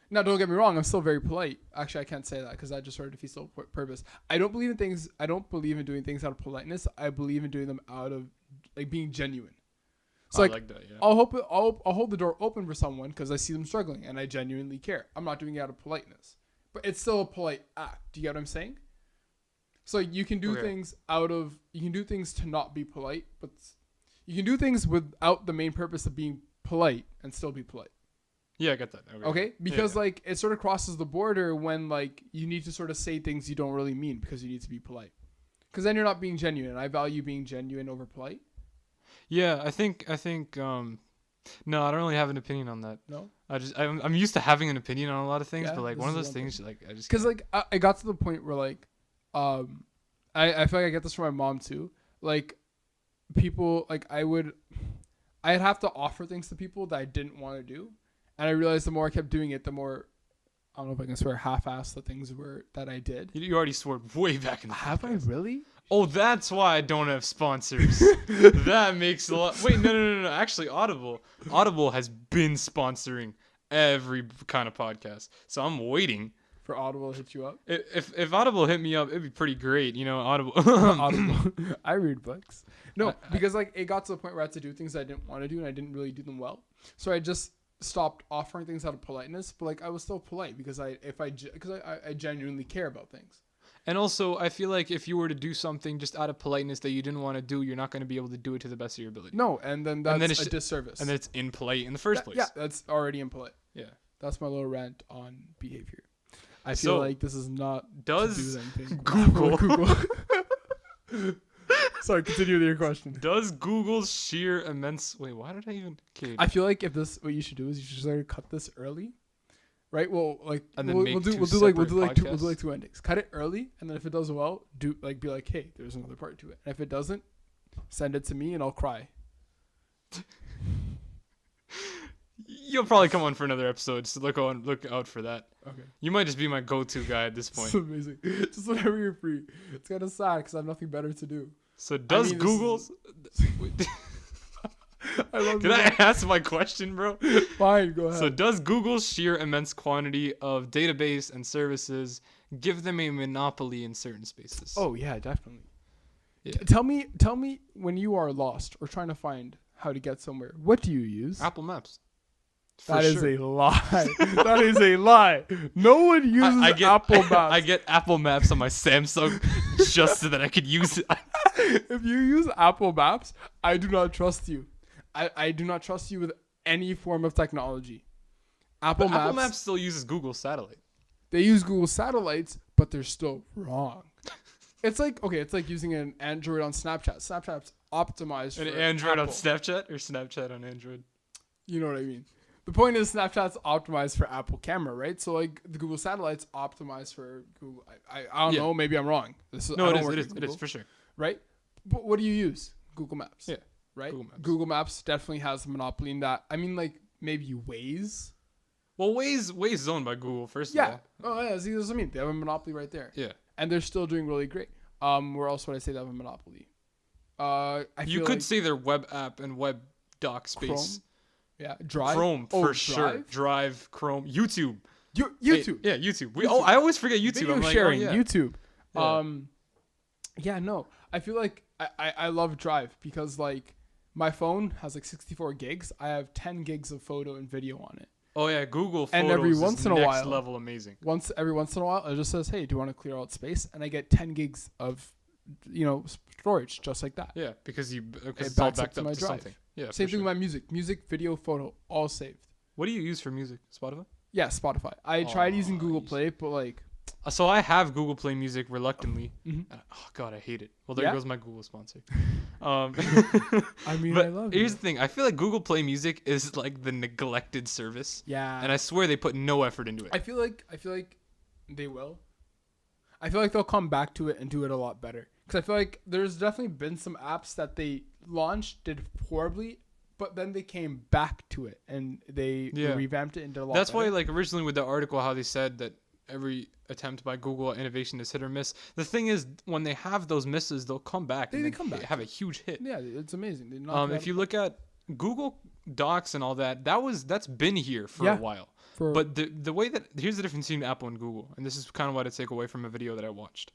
[SPEAKER 3] Now, don't get me wrong, I'm still very polite. Actually, I can't say that because that just sort of defeats the whole purpose. I don't believe in doing things out of politeness. I believe in doing them out of like being genuine. So
[SPEAKER 2] I
[SPEAKER 3] like,
[SPEAKER 2] like that, yeah.
[SPEAKER 3] I'll hold the door open for someone because I see them struggling and I genuinely care. I'm not doing it out of politeness, but it's still a polite act. Do you get what I'm saying? So you can do things you can do things to not be polite, but you can do things without the main purpose of being polite and still be polite.
[SPEAKER 2] Yeah, I get that.
[SPEAKER 3] Okay? Because
[SPEAKER 2] Yeah.
[SPEAKER 3] like it sort of crosses the border when like you need to sort of say things you don't really mean because you need to be polite. Because then you're not being genuine. I value being genuine over polite.
[SPEAKER 2] Yeah, I think no, I don't really have an opinion on that.
[SPEAKER 3] No?
[SPEAKER 2] I'm used to having an opinion on a lot of things,
[SPEAKER 3] Yeah,
[SPEAKER 2] but like
[SPEAKER 3] this
[SPEAKER 2] one of
[SPEAKER 3] is
[SPEAKER 2] those
[SPEAKER 3] one
[SPEAKER 2] things like I just
[SPEAKER 3] Because like I got to the point where like I feel like I get this from my mom too. Like people like I'd have to offer things to people that I didn't want to do. And I realized the more I kept doing it, the more I don't know if I can swear half-assed the things were that I did.
[SPEAKER 2] you already swore way back in the
[SPEAKER 3] Have I
[SPEAKER 2] podcast.
[SPEAKER 3] really?
[SPEAKER 2] Oh, that's why I don't have sponsors. That makes a lot. Wait, no. Actually, Audible has been sponsoring every kind of podcast, so I'm waiting.
[SPEAKER 3] For Audible to hit you up?
[SPEAKER 2] If Audible hit me up, it'd be pretty great. You know, Audible.
[SPEAKER 3] Audible. I read books. No, because like it got to the point where I had to do things I didn't want to do and I didn't really do them well. So I just stopped offering things out of politeness, but like I was still polite because I genuinely care about things.
[SPEAKER 2] And also, I feel like if you were to do something just out of politeness that you didn't want to do, you're not going to be able to do it to the best of your ability.
[SPEAKER 3] No, and then that's
[SPEAKER 2] it's
[SPEAKER 3] a disservice.
[SPEAKER 2] And then it's impolite in the first place.
[SPEAKER 3] Yeah, that's already impolite.
[SPEAKER 2] Yeah.
[SPEAKER 3] That's my little rant on behavior. I
[SPEAKER 2] So,
[SPEAKER 3] feel like this is not
[SPEAKER 2] does
[SPEAKER 3] to do anything.
[SPEAKER 2] Google-
[SPEAKER 3] Sorry, continue with your question.
[SPEAKER 2] Does Google's sheer immense... Wait, why did I even... Okay.
[SPEAKER 3] I feel like what you should do is you should sort of cut this early, right? Well, like
[SPEAKER 2] And then
[SPEAKER 3] we'll
[SPEAKER 2] make
[SPEAKER 3] do
[SPEAKER 2] two
[SPEAKER 3] we'll do like
[SPEAKER 2] separate
[SPEAKER 3] two endings. Cut it early, and then if it does well, be like, hey, there's another part to it. And if it doesn't, send it to me, and I'll cry.
[SPEAKER 2] You'll probably come on for another episode, so look out for that.
[SPEAKER 3] Okay.
[SPEAKER 2] You might just be my go-to guy at this
[SPEAKER 3] It's
[SPEAKER 2] point.
[SPEAKER 3] amazing. Just whenever you're free. It's kind of sad because I have nothing better to do.
[SPEAKER 2] So does
[SPEAKER 3] mean, this
[SPEAKER 2] Google's...
[SPEAKER 3] I love
[SPEAKER 2] Can
[SPEAKER 3] you.
[SPEAKER 2] I ask my question, bro?
[SPEAKER 3] Fine, go ahead.
[SPEAKER 2] So does Google's sheer immense quantity of database and services give them a monopoly in certain spaces?
[SPEAKER 3] Oh yeah, definitely.
[SPEAKER 2] Yeah.
[SPEAKER 3] Tell me when you are lost or trying to find how to get somewhere. What do you use?
[SPEAKER 2] Apple Maps.
[SPEAKER 3] That is a lie. That is a lie. No one uses Apple Maps.
[SPEAKER 2] I get Apple Maps on my Samsung just so that I could use it.
[SPEAKER 3] If you use Apple Maps, I do not trust you. I do not trust you with any form of technology. Apple Maps
[SPEAKER 2] still uses Google Satellite.
[SPEAKER 3] They use Google satellites, but they're still wrong. It's like using an Android on Snapchat. Snapchat's optimized for
[SPEAKER 2] An Android
[SPEAKER 3] Apple.
[SPEAKER 2] on Snapchat or Snapchat on Android?
[SPEAKER 3] You know what I mean? The point is Snapchat's optimized for Apple camera, right? So like the Google satellite's optimized for Google. I don't know. Maybe I'm wrong.
[SPEAKER 2] No, it is for sure.
[SPEAKER 3] Right? But what do you use? Google Maps.
[SPEAKER 2] Yeah.
[SPEAKER 3] Right?
[SPEAKER 2] Google Maps.
[SPEAKER 3] Google Maps definitely has a monopoly in that. I mean, like maybe Waze.
[SPEAKER 2] Well, Waze is owned by Google, first of
[SPEAKER 3] Yeah.
[SPEAKER 2] all.
[SPEAKER 3] Oh yeah. See, that's what I mean. They have a monopoly right there.
[SPEAKER 2] Yeah.
[SPEAKER 3] And they're still doing really great. Where else would I say they have a monopoly?
[SPEAKER 2] You could say their web app and web doc space.
[SPEAKER 3] Chrome. Yeah. Drive.
[SPEAKER 2] Chrome for sure.
[SPEAKER 3] Drive?
[SPEAKER 2] Drive, Chrome, YouTube.
[SPEAKER 3] YouTube.
[SPEAKER 2] Hey, yeah, YouTube. I always forget YouTube.
[SPEAKER 3] Video
[SPEAKER 2] I'm like,
[SPEAKER 3] sharing.
[SPEAKER 2] oh, yeah.
[SPEAKER 3] YouTube.
[SPEAKER 2] Yeah.
[SPEAKER 3] Yeah. No. I feel like I love Drive because like my phone has like 64 gigs. I have 10 gigs of photo and video on it.
[SPEAKER 2] Oh yeah, Google Photos
[SPEAKER 3] And every
[SPEAKER 2] is
[SPEAKER 3] once in a
[SPEAKER 2] next
[SPEAKER 3] while-
[SPEAKER 2] level amazing.
[SPEAKER 3] Every once in a while, it just says, "Hey, do you want to clear out space?" And I get 10 gigs of, storage just like that.
[SPEAKER 2] Yeah, because
[SPEAKER 3] It
[SPEAKER 2] it's all
[SPEAKER 3] backs up
[SPEAKER 2] backed
[SPEAKER 3] to
[SPEAKER 2] up
[SPEAKER 3] my
[SPEAKER 2] to
[SPEAKER 3] drive.
[SPEAKER 2] something. Yeah,
[SPEAKER 3] Same
[SPEAKER 2] for
[SPEAKER 3] thing
[SPEAKER 2] sure.
[SPEAKER 3] with my music, video, photo, all saved.
[SPEAKER 2] What do you use for music? Spotify?
[SPEAKER 3] Yeah, Spotify. I tried using
[SPEAKER 2] Oh,
[SPEAKER 3] Google
[SPEAKER 2] you-
[SPEAKER 3] Play, but like,
[SPEAKER 2] So I have Google Play Music reluctantly.
[SPEAKER 3] Mhm.
[SPEAKER 2] Oh God, I hate it. Well, there
[SPEAKER 3] Yeah?
[SPEAKER 2] goes my Google sponsor. Um,
[SPEAKER 3] I mean,
[SPEAKER 2] but
[SPEAKER 3] I love
[SPEAKER 2] here's
[SPEAKER 3] it.
[SPEAKER 2] the thing. I feel like Google Play Music is like the neglected service,
[SPEAKER 3] Yeah.
[SPEAKER 2] and I swear they put no effort into it.
[SPEAKER 3] I feel like they will. I feel like they'll come back to it and do it a lot better. Because I feel like there's definitely been some apps that they launched, did horribly, but then they came back to it and they
[SPEAKER 2] Yeah.
[SPEAKER 3] revamped it and did a lot
[SPEAKER 2] That's
[SPEAKER 3] better.
[SPEAKER 2] why, like, originally with the article, how they said that every attempt by Google at innovation is hit or miss. The thing is, when they have those misses, they'll come back and
[SPEAKER 3] They
[SPEAKER 2] then
[SPEAKER 3] come back.
[SPEAKER 2] have a huge hit.
[SPEAKER 3] Yeah, it's amazing. They knock it out
[SPEAKER 2] If you look at Google Docs and all that, that's been here for
[SPEAKER 3] Yeah.
[SPEAKER 2] a while.
[SPEAKER 3] for
[SPEAKER 2] But the way that here's the difference between Apple and Google, and this is kind of what I take away from a video that I watched.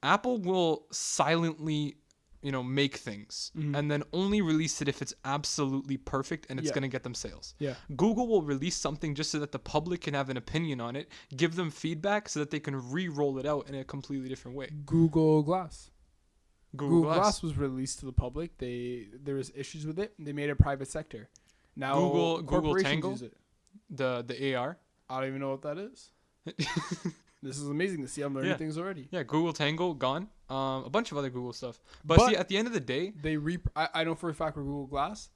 [SPEAKER 2] Apple will silently, make things
[SPEAKER 3] Mhm.
[SPEAKER 2] and then only release it if it's absolutely perfect and it's
[SPEAKER 3] Yeah.
[SPEAKER 2] gonna get them sales.
[SPEAKER 3] yeah,
[SPEAKER 2] Google will release something just so that the public can have an opinion on it, give them feedback so that they can re-roll it out in a completely different way.
[SPEAKER 3] Google Glass.
[SPEAKER 2] Google
[SPEAKER 3] Glass
[SPEAKER 2] Glass.
[SPEAKER 3] was released to the public. There was issues with it. They made it private sector. Now
[SPEAKER 2] Google
[SPEAKER 3] corporations
[SPEAKER 2] Tango?
[SPEAKER 3] use it.
[SPEAKER 2] The AR.
[SPEAKER 3] I don't even know what that is. This is amazing to see. I'm learning
[SPEAKER 2] Yeah.
[SPEAKER 3] things already.
[SPEAKER 2] Yeah, Google Tango gone. A bunch of other Google stuff. But see, at the end of the day,
[SPEAKER 3] I know for a fact for Google Glass,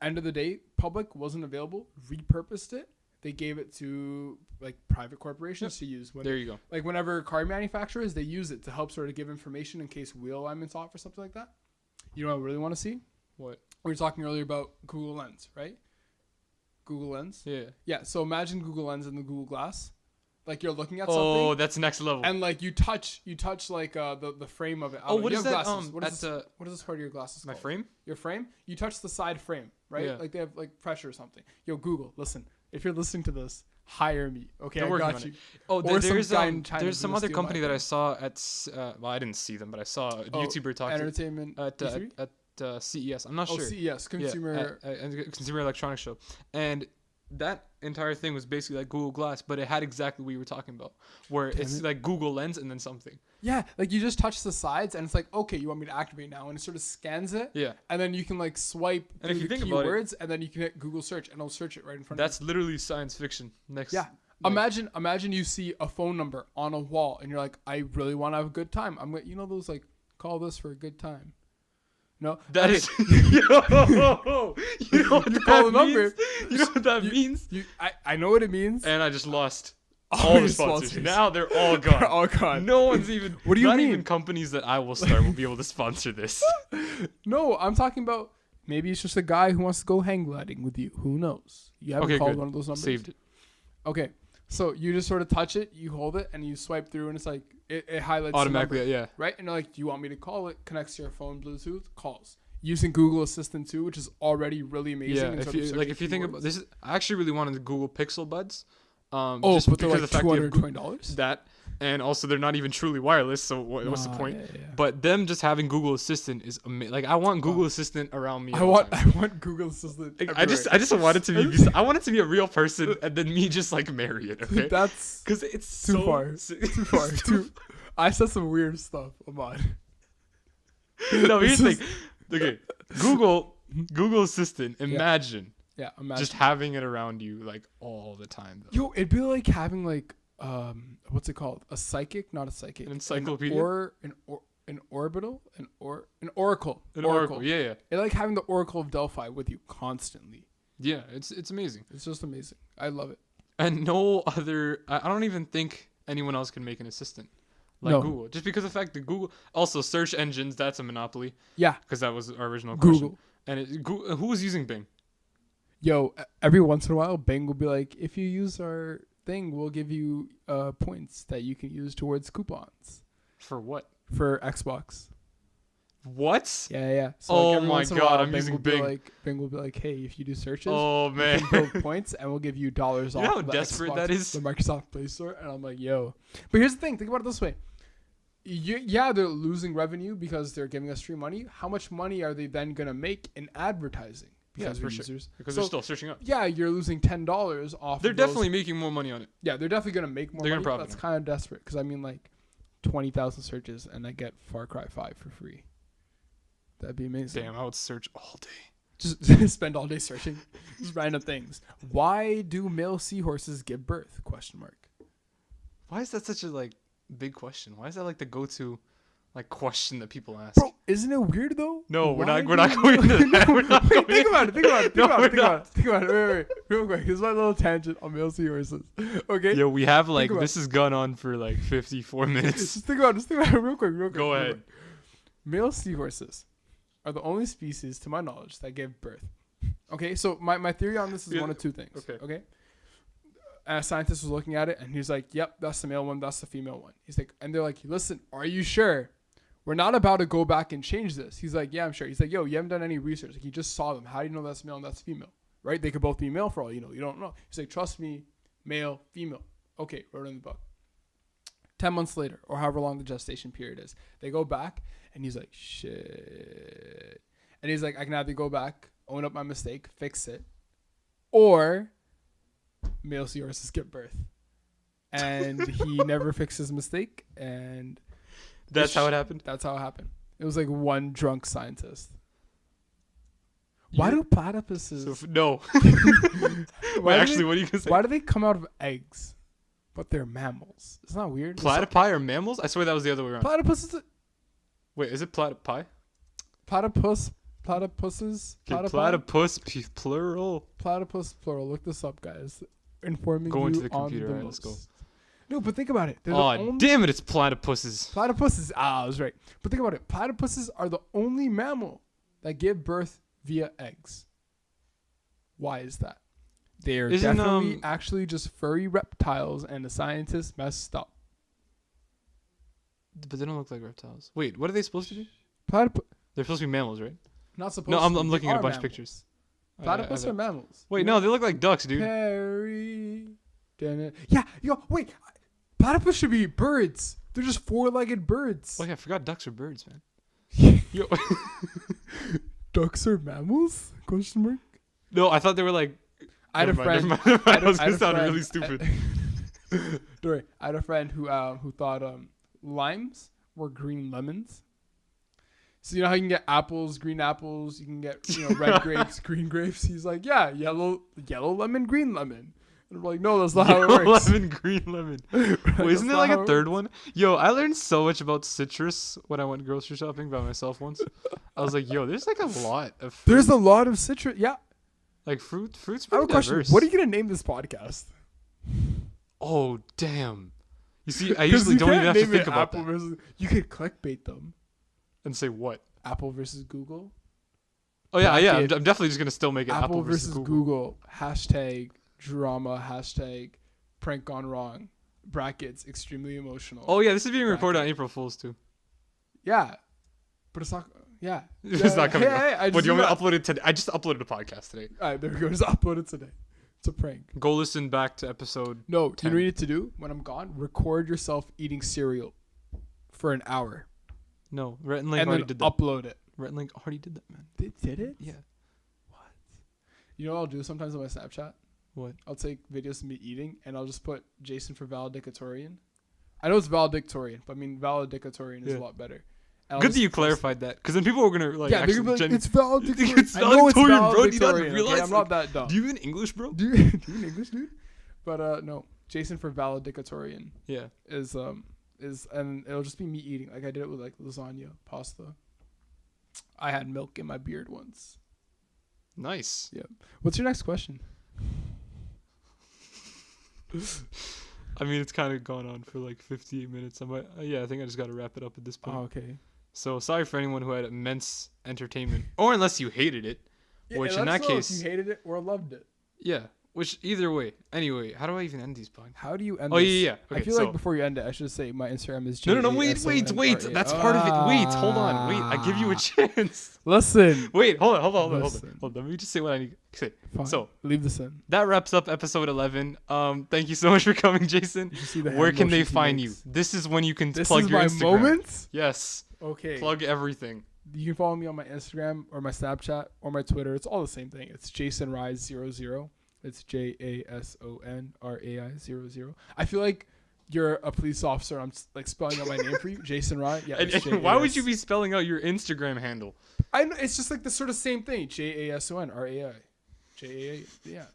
[SPEAKER 3] end of the day, public wasn't available. Repurposed it. They gave it to like private corporations to use.
[SPEAKER 2] there you go.
[SPEAKER 3] Like whenever car manufacturers, they use it to help sort of give information in case wheel alignment's off or something like that. You know what I really want to see?
[SPEAKER 2] What?
[SPEAKER 3] We were talking earlier about Google Lens, right? Google Lens.
[SPEAKER 2] Yeah.
[SPEAKER 3] Yeah. So imagine Google Lens and the Google Glass. Like you're looking at
[SPEAKER 2] Oh,
[SPEAKER 3] something,
[SPEAKER 2] that's next level.
[SPEAKER 3] and like you touch like the frame of it. I
[SPEAKER 2] Oh,
[SPEAKER 3] don't
[SPEAKER 2] what
[SPEAKER 3] know,
[SPEAKER 2] is
[SPEAKER 3] you have
[SPEAKER 2] that?
[SPEAKER 3] glasses. What is
[SPEAKER 2] At
[SPEAKER 3] what is this part of your glasses
[SPEAKER 2] my
[SPEAKER 3] called?
[SPEAKER 2] frame?
[SPEAKER 3] Your frame. You touch the side frame, right?
[SPEAKER 2] Yeah.
[SPEAKER 3] Like they have like pressure or something. Yo, Google, listen. If you're listening to this, hire me. Okay,
[SPEAKER 2] They're
[SPEAKER 3] I
[SPEAKER 2] working
[SPEAKER 3] got
[SPEAKER 2] on
[SPEAKER 3] you.
[SPEAKER 2] it. Oh,
[SPEAKER 3] Or some
[SPEAKER 2] there's
[SPEAKER 3] guy in China
[SPEAKER 2] there's
[SPEAKER 3] who's
[SPEAKER 2] some
[SPEAKER 3] gonna
[SPEAKER 2] other
[SPEAKER 3] steal my
[SPEAKER 2] company that I
[SPEAKER 3] thing.
[SPEAKER 2] saw at well, I didn't see them, but I saw a YouTuber talk
[SPEAKER 3] Entertainment
[SPEAKER 2] at
[SPEAKER 3] E3?
[SPEAKER 2] CES. I'm not
[SPEAKER 3] Oh,
[SPEAKER 2] sure.
[SPEAKER 3] CES,
[SPEAKER 2] Yeah,
[SPEAKER 3] consumer.
[SPEAKER 2] at Consumer Electronics Show, and that entire thing was basically like Google Glass, but it had exactly what you were talking about, where
[SPEAKER 3] Damn
[SPEAKER 2] it's
[SPEAKER 3] it.
[SPEAKER 2] like Google Lens and then something.
[SPEAKER 3] Yeah, like you just touch the sides, and it's like, okay, you want me to activate now, and it sort of scans it,
[SPEAKER 2] Yeah,
[SPEAKER 3] and then you can like swipe
[SPEAKER 2] And if
[SPEAKER 3] through
[SPEAKER 2] you
[SPEAKER 3] the
[SPEAKER 2] think about it-
[SPEAKER 3] keywords, and then you can hit Google search, and it'll search it right in front of
[SPEAKER 2] that's literally science fiction. Next,
[SPEAKER 3] you. Yeah.
[SPEAKER 2] like-
[SPEAKER 3] Imagine you see a phone number on a wall, and you're like, I really want to have a good time. I'm gonna, those like, call this for a good time. No,
[SPEAKER 2] That
[SPEAKER 3] Okay.
[SPEAKER 2] is, you know what
[SPEAKER 3] You call
[SPEAKER 2] that
[SPEAKER 3] the number.
[SPEAKER 2] means? You know what that means?
[SPEAKER 3] I know what it means.
[SPEAKER 2] And I just lost
[SPEAKER 3] All
[SPEAKER 2] all the
[SPEAKER 3] your
[SPEAKER 2] sponsors.
[SPEAKER 3] sponsors.
[SPEAKER 2] Now they're all gone.
[SPEAKER 3] Oh god.
[SPEAKER 2] No one's even.
[SPEAKER 3] What do you
[SPEAKER 2] not
[SPEAKER 3] mean?
[SPEAKER 2] even companies that I will start will be able to sponsor this.
[SPEAKER 3] No, I'm talking about maybe it's just a guy who wants to go hang gliding with you. Who knows? You haven't
[SPEAKER 2] Okay,
[SPEAKER 3] called
[SPEAKER 2] good.
[SPEAKER 3] one of those numbers.
[SPEAKER 2] Saved it.
[SPEAKER 3] Okay, so you just sort of touch it, you hold it, and you swipe through, and it's like it highlights the
[SPEAKER 2] Automatically,
[SPEAKER 3] number,
[SPEAKER 2] yeah.
[SPEAKER 3] right? And you're like, do you want me to call it? Connects to your phone, Bluetooth, calls. Using Google Assistant too, which is already really amazing.
[SPEAKER 2] Yeah,
[SPEAKER 3] in
[SPEAKER 2] if
[SPEAKER 3] sort
[SPEAKER 2] you
[SPEAKER 3] of
[SPEAKER 2] like,
[SPEAKER 3] searching
[SPEAKER 2] if you think
[SPEAKER 3] keywords.
[SPEAKER 2] about this, I actually really wanted the Google Pixel Buds.
[SPEAKER 3] Oh,
[SPEAKER 2] just
[SPEAKER 3] but they're
[SPEAKER 2] because
[SPEAKER 3] like
[SPEAKER 2] of the fact you have
[SPEAKER 3] $220.
[SPEAKER 2] that, and also they're not even truly wireless. So what's the
[SPEAKER 3] Nah,
[SPEAKER 2] point?
[SPEAKER 3] yeah.
[SPEAKER 2] But them just having Google Assistant is amazing. Like I want Google Assistant around me.
[SPEAKER 3] I
[SPEAKER 2] all the
[SPEAKER 3] want
[SPEAKER 2] time.
[SPEAKER 3] Google Assistant.
[SPEAKER 2] Like, I just want it to be. I want it to be a real person, and then me just like marry it. Okay.
[SPEAKER 3] That's
[SPEAKER 2] Because it's
[SPEAKER 3] too
[SPEAKER 2] so
[SPEAKER 3] far. Too far. Too. I said some weird stuff, Imaad.
[SPEAKER 2] No, here's the
[SPEAKER 3] This
[SPEAKER 2] thing. Okay, Google Assistant. Imagine
[SPEAKER 3] Yeah, imagine.
[SPEAKER 2] just having it around you like all the time. Though.
[SPEAKER 3] Yo, it'd be like having like what's it called? A psychic, not a psychic.
[SPEAKER 2] An encyclopedia?
[SPEAKER 3] An oracle.
[SPEAKER 2] An oracle. Yeah.
[SPEAKER 3] It's like having the Oracle of Delphi with you constantly.
[SPEAKER 2] Yeah. It's amazing.
[SPEAKER 3] It's just amazing. I love it.
[SPEAKER 2] And no other. I don't even think anyone else can make an assistant like
[SPEAKER 3] No.
[SPEAKER 2] Google. Just because of the fact that Google also search engines. That's a monopoly.
[SPEAKER 3] Yeah,
[SPEAKER 2] Because that was our original question.
[SPEAKER 3] Google.
[SPEAKER 2] And who was using Bing?
[SPEAKER 3] Yo, every once in a while, Bing will be like, if you use our thing, we'll give you points that you can use towards coupons
[SPEAKER 2] For what?
[SPEAKER 3] for Xbox.
[SPEAKER 2] What?
[SPEAKER 3] Yeah. So
[SPEAKER 2] Oh
[SPEAKER 3] every
[SPEAKER 2] my
[SPEAKER 3] once in a
[SPEAKER 2] God,
[SPEAKER 3] while,
[SPEAKER 2] I'm using Bing.
[SPEAKER 3] Bing will be like, hey, if you do searches,
[SPEAKER 2] Oh
[SPEAKER 3] you
[SPEAKER 2] man.
[SPEAKER 3] can build points, and we'll give you dollars
[SPEAKER 2] You
[SPEAKER 3] off.
[SPEAKER 2] know how
[SPEAKER 3] the
[SPEAKER 2] desperate
[SPEAKER 3] Xbox,
[SPEAKER 2] that is?
[SPEAKER 3] The Microsoft Play Store, and I'm like, yo. But here's the thing: think about it this way. Yeah, they're losing revenue because they're giving us free money. How much money are they then gonna make in advertising?
[SPEAKER 2] Yeah,
[SPEAKER 3] Because
[SPEAKER 2] for
[SPEAKER 3] of
[SPEAKER 2] sure.
[SPEAKER 3] users.
[SPEAKER 2] Because
[SPEAKER 3] So,
[SPEAKER 2] they're still searching up.
[SPEAKER 3] yeah, you're losing $10 off.
[SPEAKER 2] They're
[SPEAKER 3] of those.
[SPEAKER 2] definitely making more money on it.
[SPEAKER 3] Yeah, they're definitely gonna make more
[SPEAKER 2] They're
[SPEAKER 3] money.
[SPEAKER 2] gonna
[SPEAKER 3] But
[SPEAKER 2] profit
[SPEAKER 3] that's
[SPEAKER 2] now.
[SPEAKER 3] kind of desperate because I mean, like, 20,000 searches and I get Far Cry 5 for free. That'd be amazing.
[SPEAKER 2] Damn, I would search all day.
[SPEAKER 3] Just spend all day searching, just random things. Why do male seahorses give birth? Question mark.
[SPEAKER 2] Why is that such a like big question? Why is that like the go-to like question that people ask?
[SPEAKER 3] Bro, isn't it weird though?
[SPEAKER 2] No, we're
[SPEAKER 3] Why
[SPEAKER 2] not. We're
[SPEAKER 3] do
[SPEAKER 2] not
[SPEAKER 3] you-
[SPEAKER 2] going to that.
[SPEAKER 3] No,
[SPEAKER 2] We're not
[SPEAKER 3] wait,
[SPEAKER 2] going
[SPEAKER 3] think about it. Think about it. Think
[SPEAKER 2] No,
[SPEAKER 3] about
[SPEAKER 2] we're
[SPEAKER 3] it. Think about
[SPEAKER 2] not.
[SPEAKER 3] it. Think about it. Wait, real quick. Here's my little tangent on male seahorses. Okay.
[SPEAKER 2] Yo, we have like
[SPEAKER 3] about
[SPEAKER 2] this has gone on for like 54 minutes.
[SPEAKER 3] Just think about it. Just think about it real quick.
[SPEAKER 2] Go
[SPEAKER 3] real
[SPEAKER 2] ahead.
[SPEAKER 3] quick. Male seahorses are the only species, to my knowledge, that give birth. Okay, so my theory on this is
[SPEAKER 2] Yeah,
[SPEAKER 3] one of two things.
[SPEAKER 2] okay.
[SPEAKER 3] A scientist was looking at it and he's like, "Yep, that's the male one. That's the female one." He's like, and they're like, "Listen, are you sure? We're not about to go back and change this." He's like, "Yeah, I'm sure." He's like, "Yo, you haven't done any research. Like, you just saw them. How do you know that's male and that's female? Right? They could both be male for all you know. You don't know." He's like, "Trust me, male, female." Okay, wrote it in the book. 10 months later, or however long the gestation period is, they go back and he's like, "Shit." And he's like, "I can either go back, own up my mistake, fix it, or male seahorses give birth." And he never fixed his mistake, and
[SPEAKER 2] That's how it happened.
[SPEAKER 3] that's how it happened. It was like one drunk scientist. Why do platypuses?
[SPEAKER 2] So no.
[SPEAKER 3] why
[SPEAKER 2] Wait,
[SPEAKER 3] do
[SPEAKER 2] actually,
[SPEAKER 3] they,
[SPEAKER 2] what are you gonna say?
[SPEAKER 3] why do they come out of eggs, but they're mammals? Isn't that weird?
[SPEAKER 2] Platypi are mammals? I swear that was the other way around.
[SPEAKER 3] Platypus is
[SPEAKER 2] Wait, is it platypi?
[SPEAKER 3] platypuses.
[SPEAKER 2] Okay, platypus plural.
[SPEAKER 3] Platypus plural. Look this up, guys. Informing
[SPEAKER 2] Go
[SPEAKER 3] you
[SPEAKER 2] into the
[SPEAKER 3] on
[SPEAKER 2] computer.
[SPEAKER 3] the
[SPEAKER 2] Alright, let's go.
[SPEAKER 3] most. No, but think about it. They're the
[SPEAKER 2] Oh
[SPEAKER 3] only
[SPEAKER 2] damn it! It's platypuses.
[SPEAKER 3] platypuses. I was right. But think about it. Platypuses are the only mammal that give birth via eggs. Why is that? They are
[SPEAKER 2] Isn't,
[SPEAKER 3] definitely actually just furry reptiles, and the scientists messed up.
[SPEAKER 2] But they don't look like reptiles. Wait, what are they supposed to be?
[SPEAKER 3] Platypus.
[SPEAKER 2] They're supposed to be mammals, right?
[SPEAKER 3] Not supposed
[SPEAKER 2] No,
[SPEAKER 3] to.
[SPEAKER 2] I'm
[SPEAKER 3] be.
[SPEAKER 2] looking
[SPEAKER 3] They
[SPEAKER 2] at a
[SPEAKER 3] are
[SPEAKER 2] bunch of
[SPEAKER 3] mammals.
[SPEAKER 2] pictures.
[SPEAKER 3] Platypus are mammals.
[SPEAKER 2] Wait,
[SPEAKER 3] You
[SPEAKER 2] no,
[SPEAKER 3] know?
[SPEAKER 2] they look like ducks, dude.
[SPEAKER 3] Perry. Yeah, yo, wait. Platypus should be birds. They're just four-legged birds.
[SPEAKER 2] Oh yeah, I forgot ducks are birds, man. Yo.
[SPEAKER 3] Ducks are mammals? Question mark.
[SPEAKER 2] No, I thought they were like.
[SPEAKER 3] I had a
[SPEAKER 2] Never mind,
[SPEAKER 3] friend.
[SPEAKER 2] never mind. I was
[SPEAKER 3] I had
[SPEAKER 2] gonna
[SPEAKER 3] a
[SPEAKER 2] sound
[SPEAKER 3] friend-
[SPEAKER 2] really stupid.
[SPEAKER 3] Don't worry. I had a friend who thought limes were green lemons. So you know how you can get apples, green apples, you can get red grapes, green grapes. He's like, yeah, yellow lemon, green lemon. And we're like, no, that's not how it
[SPEAKER 2] Yellow
[SPEAKER 3] works.
[SPEAKER 2] lemon, green lemon. Wait, isn't there like a third one? Yo, I learned so much about citrus when I went grocery shopping by myself once. I was like, yo, there's like a lot of fruit.
[SPEAKER 3] There's a lot of citrus. Yeah.
[SPEAKER 2] Like fruit's
[SPEAKER 3] I have
[SPEAKER 2] pretty
[SPEAKER 3] a question.
[SPEAKER 2] diverse.
[SPEAKER 3] What are you gonna name this podcast?
[SPEAKER 2] Oh damn! You see, I
[SPEAKER 3] 'Cause
[SPEAKER 2] usually
[SPEAKER 3] you
[SPEAKER 2] don't even
[SPEAKER 3] can't
[SPEAKER 2] have to
[SPEAKER 3] name
[SPEAKER 2] think
[SPEAKER 3] it
[SPEAKER 2] about
[SPEAKER 3] Apple
[SPEAKER 2] that
[SPEAKER 3] versus. You could clickbait them.
[SPEAKER 2] and say what.
[SPEAKER 3] Apple versus Google.
[SPEAKER 2] Oh yeah, yeah. I'm
[SPEAKER 3] Bracket.
[SPEAKER 2] definitely just gonna still make it
[SPEAKER 3] Apple
[SPEAKER 2] versus
[SPEAKER 3] versus
[SPEAKER 2] Google.
[SPEAKER 3] Google. Hashtag drama. Hashtag prank gone wrong. Brackets extremely emotional.
[SPEAKER 2] Oh yeah, this is being recorded on
[SPEAKER 3] Bracket.
[SPEAKER 2] April Fools too.
[SPEAKER 3] Yeah, but it's not. Yeah,
[SPEAKER 2] It's not coming
[SPEAKER 3] Hey,
[SPEAKER 2] out.
[SPEAKER 3] I
[SPEAKER 2] What
[SPEAKER 3] just
[SPEAKER 2] do you want me to
[SPEAKER 3] knew
[SPEAKER 2] upload it today? I just uploaded a podcast today.
[SPEAKER 3] that. All right, there we go. Just upload it today. It's a prank.
[SPEAKER 2] Go listen back to episode.
[SPEAKER 3] No,
[SPEAKER 2] 10.
[SPEAKER 3] you know what you need to do when I'm gone? Record yourself eating cereal for an hour
[SPEAKER 2] No, Rhett and Link
[SPEAKER 3] and
[SPEAKER 2] already
[SPEAKER 3] then
[SPEAKER 2] did that.
[SPEAKER 3] upload it.
[SPEAKER 2] Rhett and Link already did that, man.
[SPEAKER 3] They did it?
[SPEAKER 2] Yeah.
[SPEAKER 3] You know what I'll do sometimes on my Snapchat?
[SPEAKER 2] What?
[SPEAKER 3] I'll take videos of me eating and I'll just put Jason for valedictorian. I know it's valedictorian, but I mean valedictorian is
[SPEAKER 2] Yeah.
[SPEAKER 3] a lot better. And I'll
[SPEAKER 2] Good
[SPEAKER 3] just
[SPEAKER 2] that you
[SPEAKER 3] post-
[SPEAKER 2] clarified that, because then people were gonna like
[SPEAKER 3] Yeah, they're
[SPEAKER 2] actually.
[SPEAKER 3] gonna be like,
[SPEAKER 2] gen-
[SPEAKER 3] it's valedictorian.
[SPEAKER 2] It's
[SPEAKER 3] I know it's
[SPEAKER 2] valedictorian, bro. Do you not
[SPEAKER 3] valedictorian.
[SPEAKER 2] realize,
[SPEAKER 3] Okay, I'm not that dumb.
[SPEAKER 2] Do you even English, bro?
[SPEAKER 3] Do you English, dude? But no, Jason for valedictorian
[SPEAKER 2] Yeah.
[SPEAKER 3] is and it'll just be me eating. Like I did it with like lasagna, pasta. I had milk in my beard once.
[SPEAKER 2] Nice.
[SPEAKER 3] Yeah. What's your next question?
[SPEAKER 2] I mean, it's kind of gone on for like 58 minutes. I might, I think I just got to wrap it up at this point.
[SPEAKER 3] Oh, okay.
[SPEAKER 2] So sorry for anyone who had immense entertainment, or unless you hated it. Which in that case,
[SPEAKER 3] if you hated it or loved it.
[SPEAKER 2] yeah. Which either way. Anyway, how do I even end these podcasts?
[SPEAKER 3] How do you end
[SPEAKER 2] Oh
[SPEAKER 3] this?
[SPEAKER 2] yeah.
[SPEAKER 3] I
[SPEAKER 2] Okay,
[SPEAKER 3] feel
[SPEAKER 2] so
[SPEAKER 3] like before you end it, I should say my Instagram is
[SPEAKER 2] no. Wait.
[SPEAKER 3] JASONRA.
[SPEAKER 2] That's part of it. Wait. Hold on. Wait. I give you a chance.
[SPEAKER 3] Listen.
[SPEAKER 2] Wait. Hold on.
[SPEAKER 3] Listen.
[SPEAKER 2] Let me just say what I need to say.
[SPEAKER 3] Fine.
[SPEAKER 2] So
[SPEAKER 3] leave this in.
[SPEAKER 2] that wraps up episode 11. Thank you so much for coming, Jason.
[SPEAKER 3] You see the
[SPEAKER 2] Where
[SPEAKER 3] hand
[SPEAKER 2] can they
[SPEAKER 3] motions he
[SPEAKER 2] find you?
[SPEAKER 3] makes?
[SPEAKER 2] This is when you can
[SPEAKER 3] This
[SPEAKER 2] plug
[SPEAKER 3] is
[SPEAKER 2] your
[SPEAKER 3] my
[SPEAKER 2] Instagram.
[SPEAKER 3] moments.
[SPEAKER 2] Yes.
[SPEAKER 3] Okay.
[SPEAKER 2] Plug everything.
[SPEAKER 3] You can follow me on my Instagram or my Snapchat or my Twitter. It's all the same thing. It's JasonRai00. It's JASONRAI00. I feel like you're a police officer. I'm like spelling out my name for you, Jason Rai. Yeah.
[SPEAKER 2] And
[SPEAKER 3] it's
[SPEAKER 2] why would you
[SPEAKER 3] JAS.
[SPEAKER 2] be spelling out your Instagram handle?
[SPEAKER 3] I know, it's just like the sort of same thing. JASONRAI. JAA. Yeah.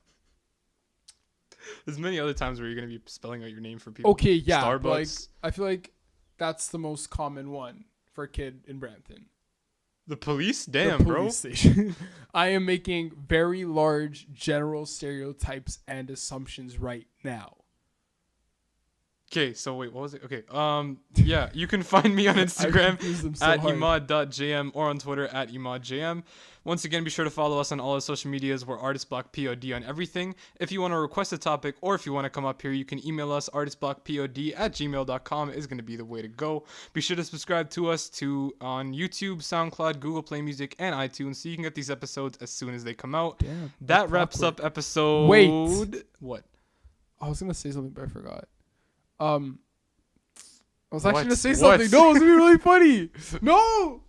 [SPEAKER 2] There's many other times where you're gonna be spelling out your name for people.
[SPEAKER 3] Okay, yeah.
[SPEAKER 2] Starbucks.
[SPEAKER 3] But like, I feel like that's the most common one for a kid in Brampton.
[SPEAKER 2] The police?
[SPEAKER 3] The
[SPEAKER 2] Damn, bro.
[SPEAKER 3] police station. I am making very large general stereotypes and assumptions right now.
[SPEAKER 2] Okay, so wait, what was it? Okay, yeah, you can find me on Instagram at Imaad.jm or on Twitter at ImaadJM. Once again, be sure to follow us on all our social medias. We're artistblockpod on everything. If you want to request a topic or if you want to come up here, you can email us artistblockpod@gmail.com is going to be the way to go. Be sure to subscribe to us on YouTube, SoundCloud, Google Play Music, and iTunes so you can get these episodes as soon as they come out.
[SPEAKER 3] Damn,
[SPEAKER 2] that wraps up episode...
[SPEAKER 3] Wait.
[SPEAKER 2] What?
[SPEAKER 3] I was going to say something, but I forgot. I was actually
[SPEAKER 2] What?
[SPEAKER 3] gonna say
[SPEAKER 2] What?
[SPEAKER 3] something. No, it was gonna be really funny. No,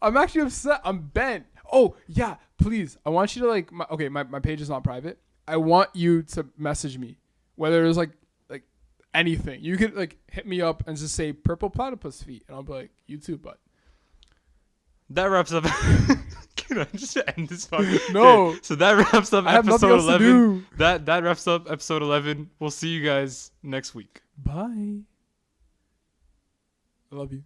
[SPEAKER 3] I'm actually upset. I'm bent. Oh yeah, please. I want you to like. My page is not private. I want you to message me, whether it's like anything. You could like hit me up and just say purple platypus feet, and I'll be like, you too, bud.
[SPEAKER 2] That wraps up. Can I just end this podcast?
[SPEAKER 3] No.
[SPEAKER 2] Okay, so that wraps up
[SPEAKER 3] I have nothing
[SPEAKER 2] episode
[SPEAKER 3] else to
[SPEAKER 2] 11.
[SPEAKER 3] do.
[SPEAKER 2] That wraps up episode 11. We'll see you guys next week.
[SPEAKER 3] Bye. I love you.